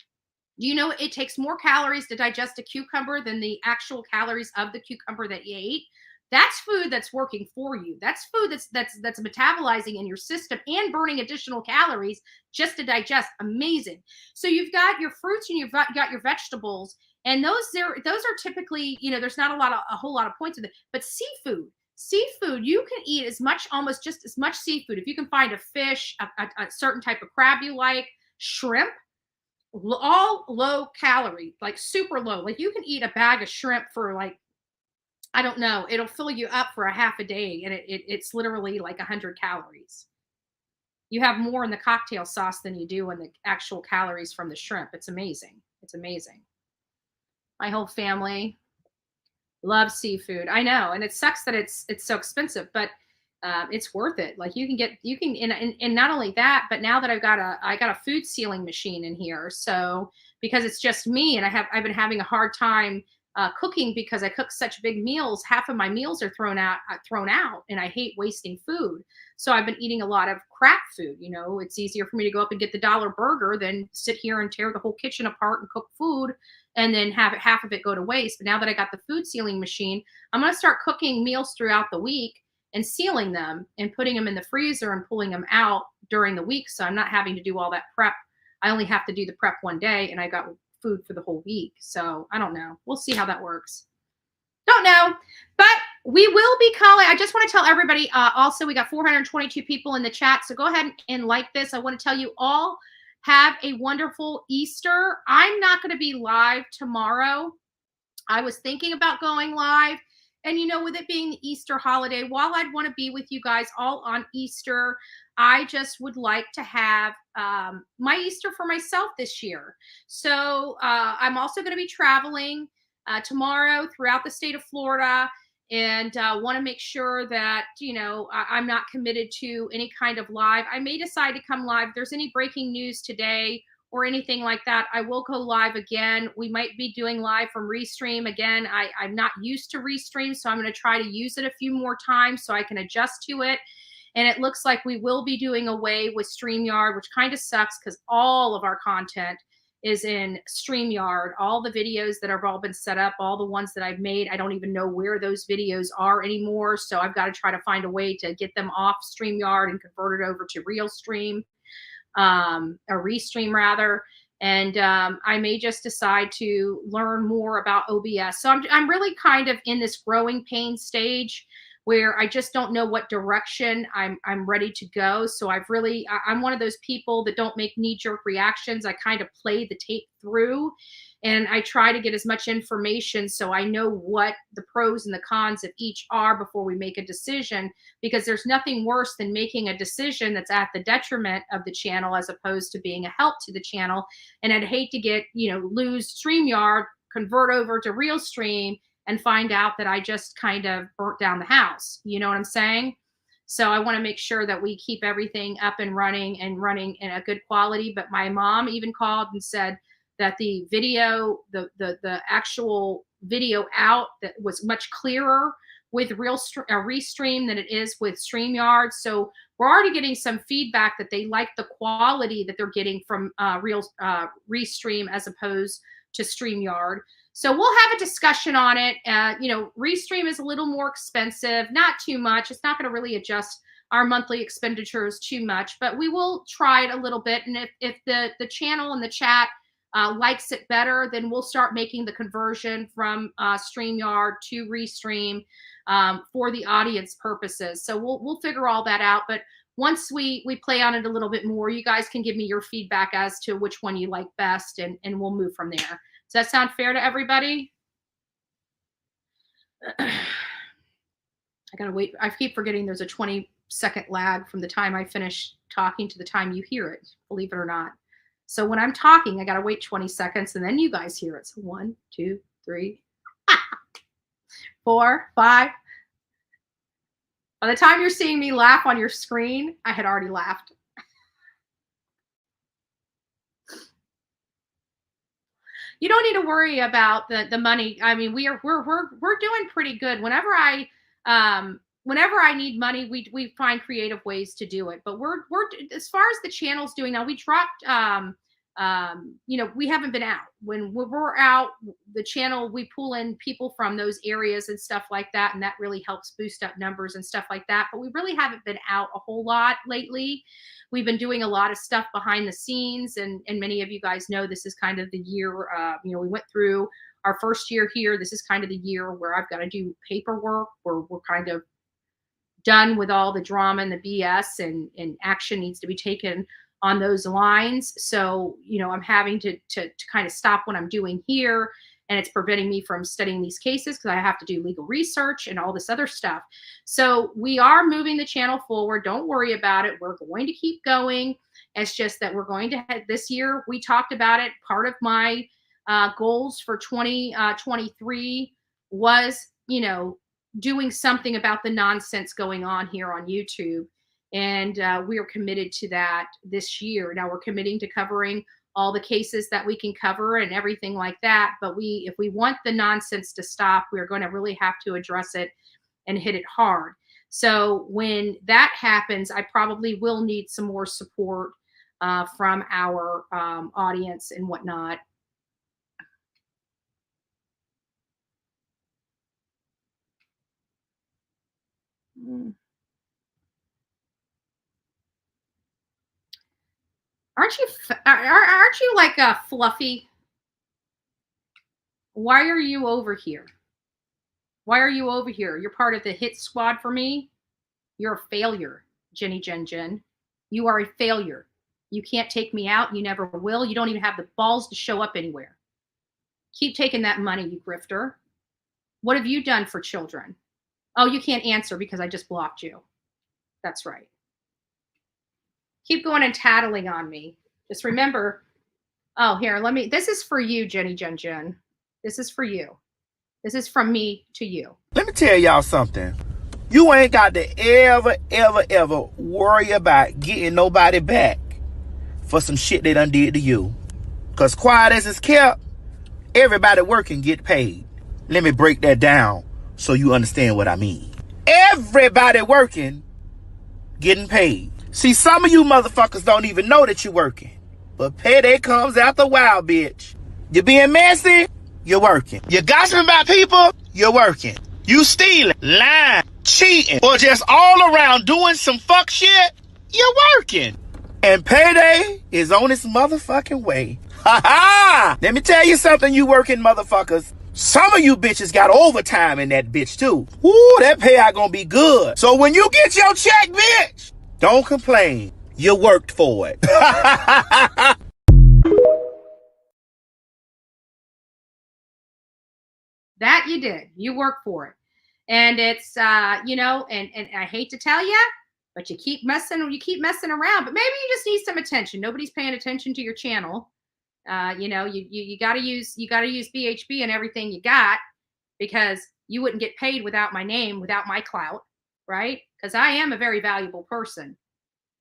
Do you know it takes more calories to digest a cucumber than the actual calories of the cucumber that you ate? That's food that's working for you. That's food that's metabolizing in your system and burning additional calories just to digest. Amazing. So you've got your fruits and you've got your vegetables, and those are typically, there's not a whole lot of points with it. But seafood, you can eat almost just as much seafood. If you can find a fish, a certain type of crab you like, shrimp, all low calorie, like super low. Like you can eat a bag of shrimp for like, I don't know, it'll fill you up for a half a day, and it's literally like 100 calories. You have more in the cocktail sauce than you do in the actual calories from the shrimp. It's amazing. It's amazing. My whole family loves seafood. I know, and it sucks that it's so expensive, but it's worth it. Like you can, and not only that, but now that I got a food sealing machine in here, so because it's just me, and I've been having a hard time cooking because I cook such big meals. Half of my meals are thrown out, and I hate wasting food. So I've been eating a lot of crap food. It's easier for me to go up and get the $1 burger than sit here and tear the whole kitchen apart and cook food and then have half of it go to waste. But now that I got the food sealing machine, I'm going to start cooking meals throughout the week and sealing them and putting them in the freezer and pulling them out during the week. So I'm not having to do all that prep. I only have to do the prep one day, and I got food for the whole week. So I don't know. We'll see how that works. Don't know, but we will be calling. I just want to tell everybody, also, we got 422 people in the chat. So go ahead and like this. I want to tell you all have a wonderful Easter. I'm not going to be live tomorrow. I was thinking about going live, and with it being the Easter holiday, while I'd want to be with you guys all on Easter, I just would like to have my Easter for myself this year. So I'm also going to be traveling tomorrow throughout the state of Florida, and want to make sure that, I'm not committed to any kind of live. I may decide to come live. If there's any breaking news today or anything like that, I will go live again. We might be doing live from Restream again. I'm not used to Restream, so I'm going to try to use it a few more times so I can adjust to it. And it looks like we will be doing away with StreamYard, which kind of sucks because all of our content is in StreamYard. All the videos that have all been set up, all the ones that I've made, I don't even know where those videos are anymore. So I've got to try to find a way to get them off StreamYard and convert it over to Realstream. A Restream rather, and I may just decide to learn more about OBS. So I'm really kind of in this growing pain stage where I just don't know what direction I'm ready to go. So I'm one of those people that don't make knee-jerk reactions. I kind of play the tape through, and I try to get as much information so I know what the pros and the cons of each are before we make a decision, because there's nothing worse than making a decision that's at the detriment of the channel as opposed to being a help to the channel. And I'd hate to lose StreamYard, convert over to Realstream, and find out that I just kind of burnt down the house. You know what I'm saying? So I want to make sure that we keep everything up and running in a good quality. But my mom even called and said that the video, the actual video out, that was much clearer with Restream than it is with StreamYard. So we're already getting some feedback that they like the quality that they're getting from Restream as opposed to StreamYard. So we'll have a discussion on it. Restream is a little more expensive, not too much. It's not going to really adjust our monthly expenditures too much, but we will try it a little bit. And if the channel and the chat likes it better, then we'll start making the conversion from StreamYard to Restream for the audience purposes. So we'll figure all that out. But once we play on it a little bit more, you guys can give me your feedback as to which one you like best, and we'll move from there. Does that sound fair to everybody? I gotta wait. I keep forgetting there's a 20-second lag from the time I finish talking to the time you hear it, believe it or not. So when I'm talking, I got to wait 20 seconds and then you guys hear it. So 1, 2, 3, 4, 5. By the time you're seeing me laugh on your screen, I had already laughed. You don't need to worry about the money. I mean, we're doing pretty good. Whenever I need money, we find creative ways to do it. But we're as far as the channel's doing now, we dropped we haven't been out. When we're out, the channel, we pull in people from those areas and stuff like that, and that really helps boost up numbers and stuff like that. But we really haven't been out a whole lot lately. We've been doing a lot of stuff behind the scenes, and many of you guys know this is kind of the year. We went through our first year here. This is kind of the year where I've got to do paperwork, where we're kind of done with all the drama and the BS, and action needs to be taken on those lines. So, I'm having to kind of stop what I'm doing here, and it's preventing me from studying these cases because I have to do legal research and all this other stuff. So we are moving the channel forward. Don't worry about it. We're going to keep going. It's just that we're going to head this year. We talked about it. Part of my goals for 2023 was, doing something about the nonsense going on here on YouTube. And we are committed to that this year. Now we're committing to covering all the cases that we can cover and everything like that. But if we want the nonsense to stop, we're going to really have to address it and hit it hard. So when that happens, I probably will need some more support from our audience and whatnot. Aren't you like a Fluffy? Why are you over here? Why are you over here? You're part of the hit squad for me. You're a failure, Jenny Jen. You are a failure. You can't take me out. You never will. You don't even have the balls to show up anywhere. Keep taking that money, you grifter. What have you done for children? Oh, you can't answer because I just blocked you. That's right. Keep going and tattling on me. Just remember, this is for you, Jenny Jen. This is for you. This is from me to you. Let me tell y'all something. You ain't got to ever worry about getting nobody back for some shit they done did to you. Because quiet as it's kept, everybody working get paid. Let me break that down so you understand what I mean. Everybody working getting paid. See, some of you motherfuckers don't even know that you're working. But payday comes after a while, bitch. You being messy? You're working. You gossiping about people? You're working. You stealing, lying, cheating, or just all around doing some fuck shit? You're working. And payday is on its motherfucking way. Ha ha! Let me tell you something, you working motherfuckers. Some of you bitches got overtime in that bitch too. Ooh, that payout gonna be good. So when you get your check, bitch, don't complain. You worked for it. That you did. You worked for it. And it's, and I hate to tell you, but you keep messing around. But maybe you just need some attention. Nobody's paying attention to your channel. You got to use BHB and everything you got, because you wouldn't get paid without my name, without my clout, right? Because I am a very valuable person.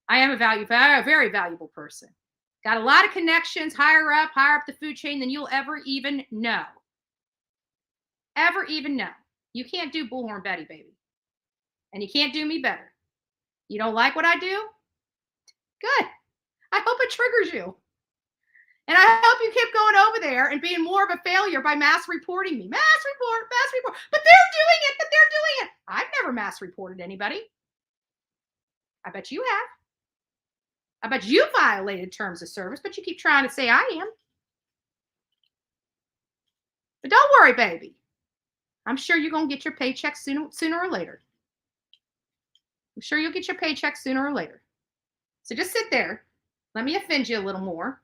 I am a very valuable person. Got a lot of connections higher up the food chain than you'll ever even know. You can't do Bullhorn Betty, baby. And you can't do me better. You don't like what I do? Good. I hope it triggers you. And I hope you keep going over there and being more of a failure by mass reporting me. Mass report. But they're doing it. I've never mass reported anybody. I bet you have. I bet you violated terms of service, but you keep trying to say I am. But don't worry, baby. I'm sure you're going to get your paycheck sooner or later. I'm sure you'll get your paycheck sooner or later. So just sit there. Let me offend you a little more.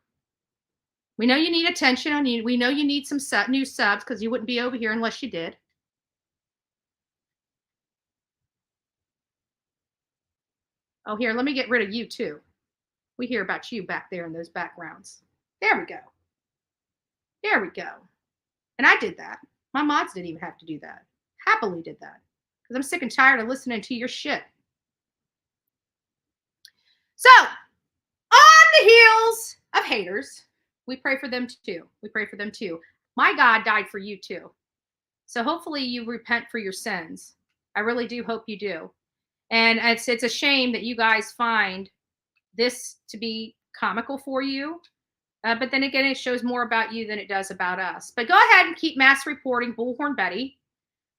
We know you need attention. We know you need some new subs, because you wouldn't be over here unless you did. Oh, here, let me get rid of you too. We hear about you back there in those backgrounds. There we go. There we go. And I did that. My mods didn't even have to do that. Happily did that. Because I'm sick and tired of listening to your shit. So, on the heels of haters, we pray for them too. We pray for them too. My God died for you too. So hopefully you repent for your sins. I really do hope you do. And it's a shame that you guys find this to be comical for you. But then again, it shows more about you than it does about us. But go ahead and keep mass reporting Bullhorn Betty.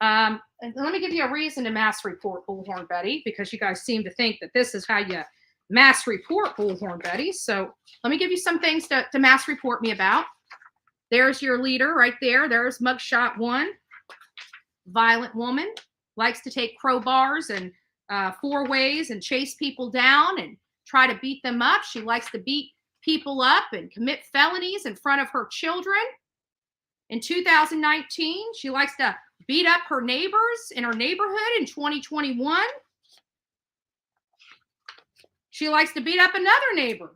And let me give you a reason to mass report Bullhorn Betty, because you guys seem to think that this is how you mass report Bullhorn Betty. So let me give you some things to mass report me about. There's your leader right there. There's mugshot 1. Violent woman, likes to take crowbars and 4-ways and chase people down and try to beat them up. She likes to beat people up and commit felonies in front of her children. In 2019, she likes to beat up her neighbors in her neighborhood. In 2021, she likes to beat up another neighbor.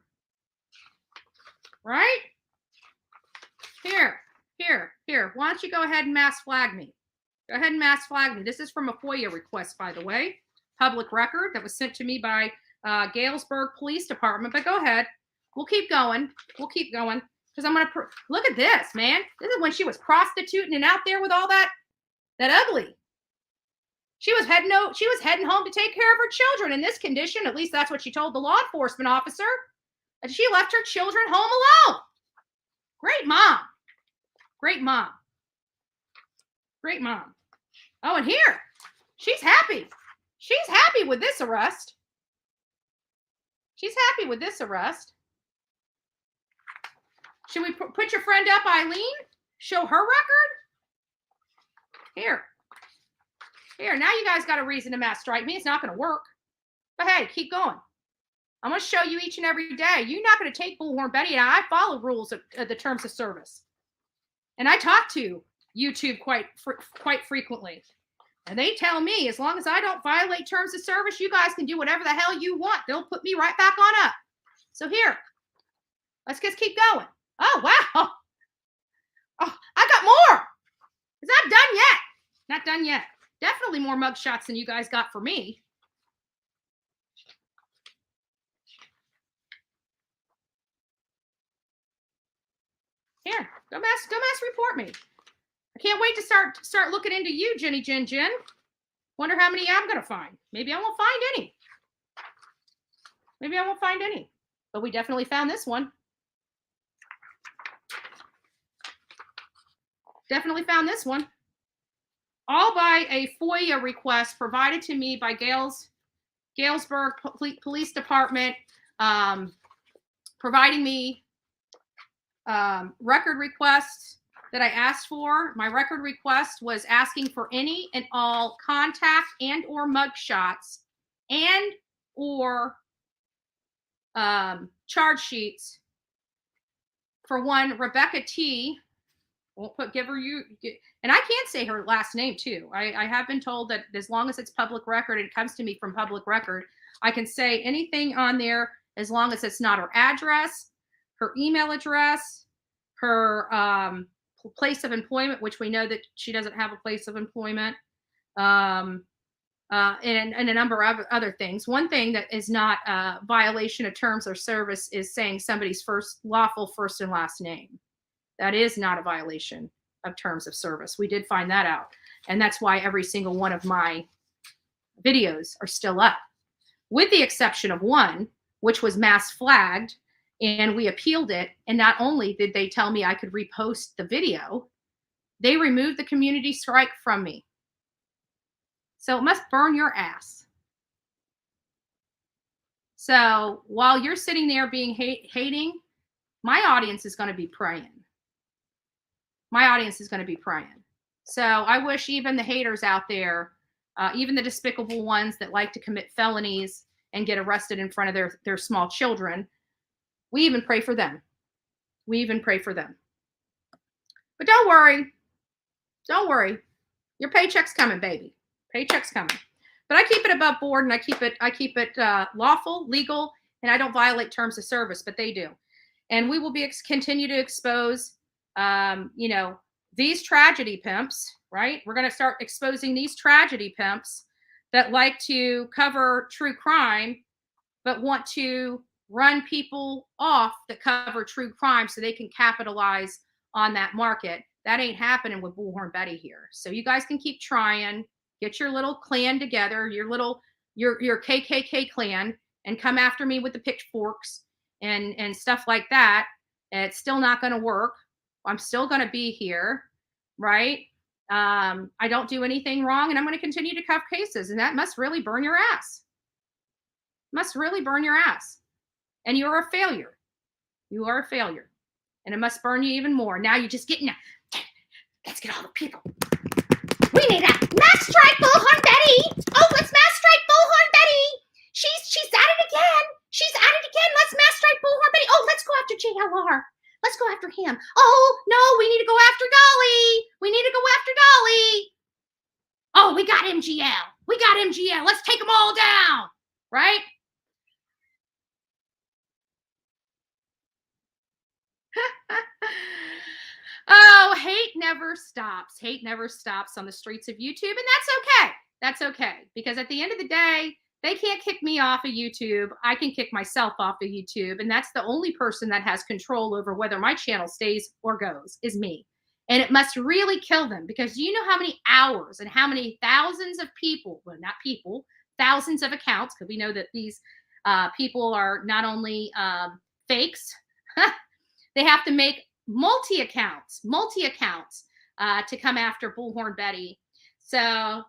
Right? Here. Why don't you go ahead and mass flag me? Go ahead and mass flag me. This is from a FOIA request, by the way. Public record that was sent to me by Galesburg Police Department. But go ahead. We'll keep going. Because I'm going to look at this, man. This is when she was prostituting and out there with all that ugly. She was heading home to take care of her children in this condition. At least that's what she told the law enforcement officer. And she left her children home alone. Great mom. Oh, and here, she's happy. She's happy with this arrest. Should we put your friend up, Eileen? Show her record? Here, now you guys got a reason to mass strike me. It's not going to work. But hey, keep going. I'm going to show you each and every day. You're not going to take Bullhorn Betty, and I follow rules of the terms of service. And I talk to YouTube quite frequently. And they tell me, as long as I don't violate terms of service, you guys can do whatever the hell you want. They'll put me right back on up. So here, let's just keep going. Oh, wow. Oh, I got more. It's not done yet. Definitely more mugshots than you guys got for me. Here, go mass report me. I can't wait to start looking into you, Jenny Jen. Wonder how many I'm gonna find. Maybe I won't find any. But we definitely found this one. All by a FOIA request provided to me by Galesburg Police Department, providing me record requests that I asked for. My record request was asking for any and all contact and or mugshots and or charge sheets for one Rebecca T. And I can't say her last name too. I have been told that as long as it's public record, it comes to me from public record, I can say anything on there as long as it's not her address, her email address, her place of employment, which we know that she doesn't have a place of employment, and a number of other things. One thing that is not a violation of terms of service is saying somebody's lawful first and last name. That is not a violation of terms of service. We did find that out. And that's why every single one of my videos are still up, with the exception of one, which was mass flagged, and we appealed it. And not only did they tell me I could repost the video, they removed the community strike from me. So it must burn your ass. So while you're sitting there being hating, my audience is going to be praying. So I wish even the haters out there, even the despicable ones that like to commit felonies and get arrested in front of their small children, we even pray for them. But don't worry. Your paycheck's coming, baby. Paycheck's coming. But I keep it above board, and I keep it lawful, legal, and I don't violate terms of service, but they do. And we will continue to expose, these tragedy pimps, right? We're going to start exposing these tragedy pimps that like to cover true crime, but want to run people off that cover true crime so they can capitalize on that market. That ain't happening with Bullhorn Betty here. So you guys can keep trying, get your little clan together, your KKK clan, and come after me with the pitchforks and stuff like that. It's still not going to work. I'm still going to be here, right? I don't do anything wrong, and I'm going to continue to cuff cases, and that must really burn your ass. Must really burn your ass. And you're a failure. You are a failure. And it must burn you even more. Now you're just getting, let's get all the people. We need a mass strike Bullhorn Betty. Oh, let's mass strike Bullhorn Betty. She's at it again. She's at it again. Let's mass strike Bullhorn Betty. Oh, let's go after JLR. Let's go after him. Oh, no, we need to go after Dolly. We need to go after Dolly. Oh, we got MGL. We got MGL. Let's take them all down. Right? Oh, hate never stops. Hate never stops on the streets of YouTube. And that's okay. That's okay. Because at the end of the day, they can't kick me off of YouTube. I can kick myself off of YouTube. And that's the only person that has control over whether my channel stays or goes is me. And it must really kill them, because you know how many hours and how many thousands of people, well, not people, thousands of accounts, because we know that these people are not only fakes, they have to make multi-accounts to come after Bullhorn Betty. So,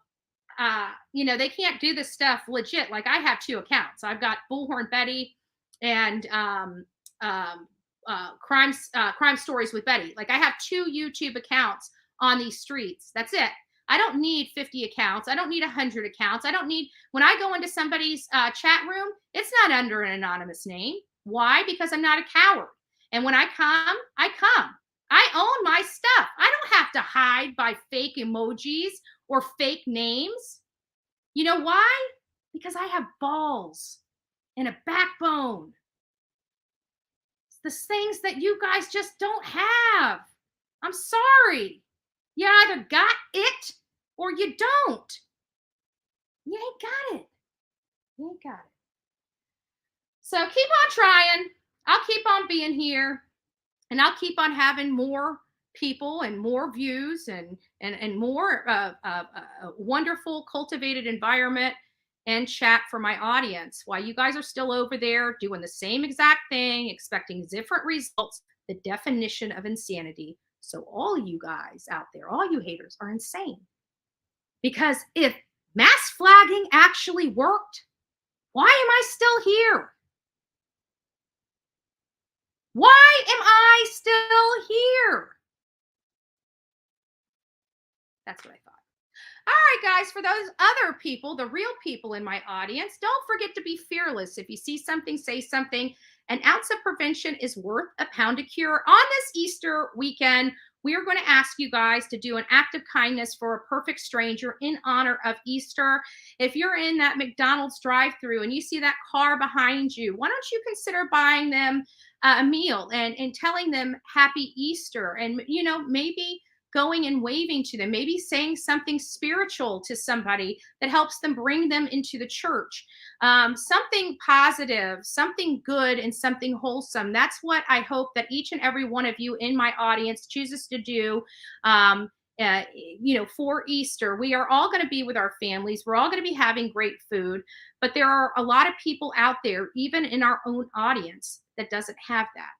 they can't do this stuff legit. Like, I have 2 accounts. I've got Bullhorn Betty and Crime Stories with Betty. Like, I have 2 YouTube accounts on these streets. That's it. I don't need 50 accounts. I don't need 100 accounts. I don't need, when I go into somebody's chat room, it's not under an anonymous name. Why? Because I'm not a coward. And when I come, I come. I own my stuff. I don't have to hide by fake emojis or fake names. You know why? Because I have balls and a backbone. It's the things that you guys just don't have. I'm sorry. You either got it or you don't. You ain't got it. You ain't got it. So keep on trying. I'll keep on being here, and I'll keep on having more people and more views and more wonderful cultivated environment and chat for my audience, while you guys are still over there doing the same exact thing, expecting different results, the definition of insanity. So all you guys out there, all you haters, are insane. Because if mass flagging actually worked, why am I still here? Why am I still here? That's what I thought. All right, guys, for those other people, the real people in my audience, don't forget to be fearless. If you see something, say something. An ounce of prevention is worth a pound of cure. On this Easter weekend, we are going to ask you guys to do an act of kindness for a perfect stranger in honor of Easter. If you're in that McDonald's drive-thru and you see that car behind you, why don't you consider buying them a meal and telling them Happy Easter, and maybe going and waving to them, maybe saying something spiritual to somebody that helps them bring them into the church. Something positive, something good, and something wholesome. That's what I hope that each and every one of you in my audience chooses to do. For Easter, we are all going to be with our families. We're all going to be having great food, but there are a lot of people out there, even in our own audience, that doesn't have that.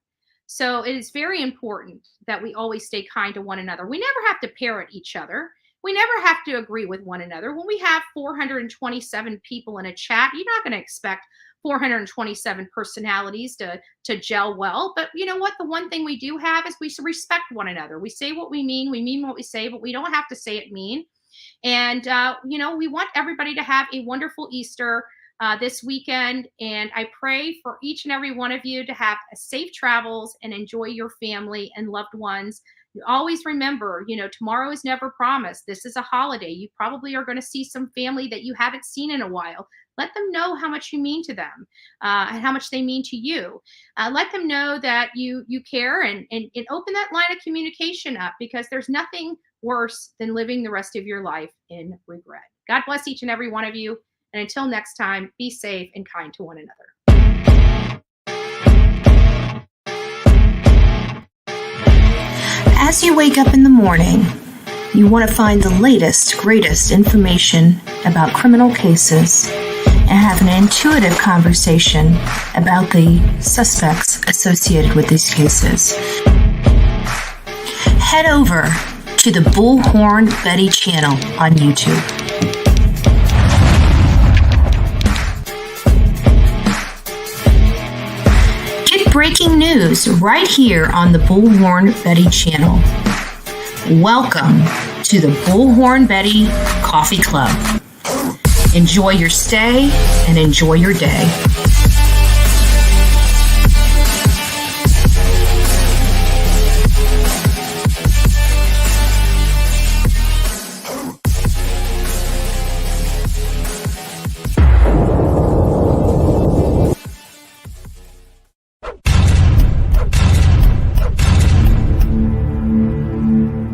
So it is very important that we always stay kind to one another. We never have to parrot each other. We never have to agree with one another. When we have 427 people in a chat, you're not going to expect 427 personalities to gel well. But you know what? The one thing we do have is we respect one another. We say what we mean what we say, but we don't have to say it mean. And, we want everybody to have a wonderful Easter this weekend. And I pray for each and every one of you to have safe travels and enjoy your family and loved ones always remember, tomorrow is never promised. This is a holiday. You probably are going to see some family that you haven't seen in a while. Let them know how much you mean to them and how much they mean to you. Let them know that you care and open that line of communication up, because there's nothing worse than living the rest of your life in regret. God bless each and every one of you. And until next time, be safe and kind to one another. As you wake up in the morning, you want to find the latest, greatest information about criminal cases and have an intuitive conversation about the suspects associated with these cases. Head over to the Bullhorn Betty channel on YouTube. Get breaking news right here on the Bullhorn Betty channel. Welcome to the Bullhorn Betty Coffee Club. Enjoy your stay and enjoy your day.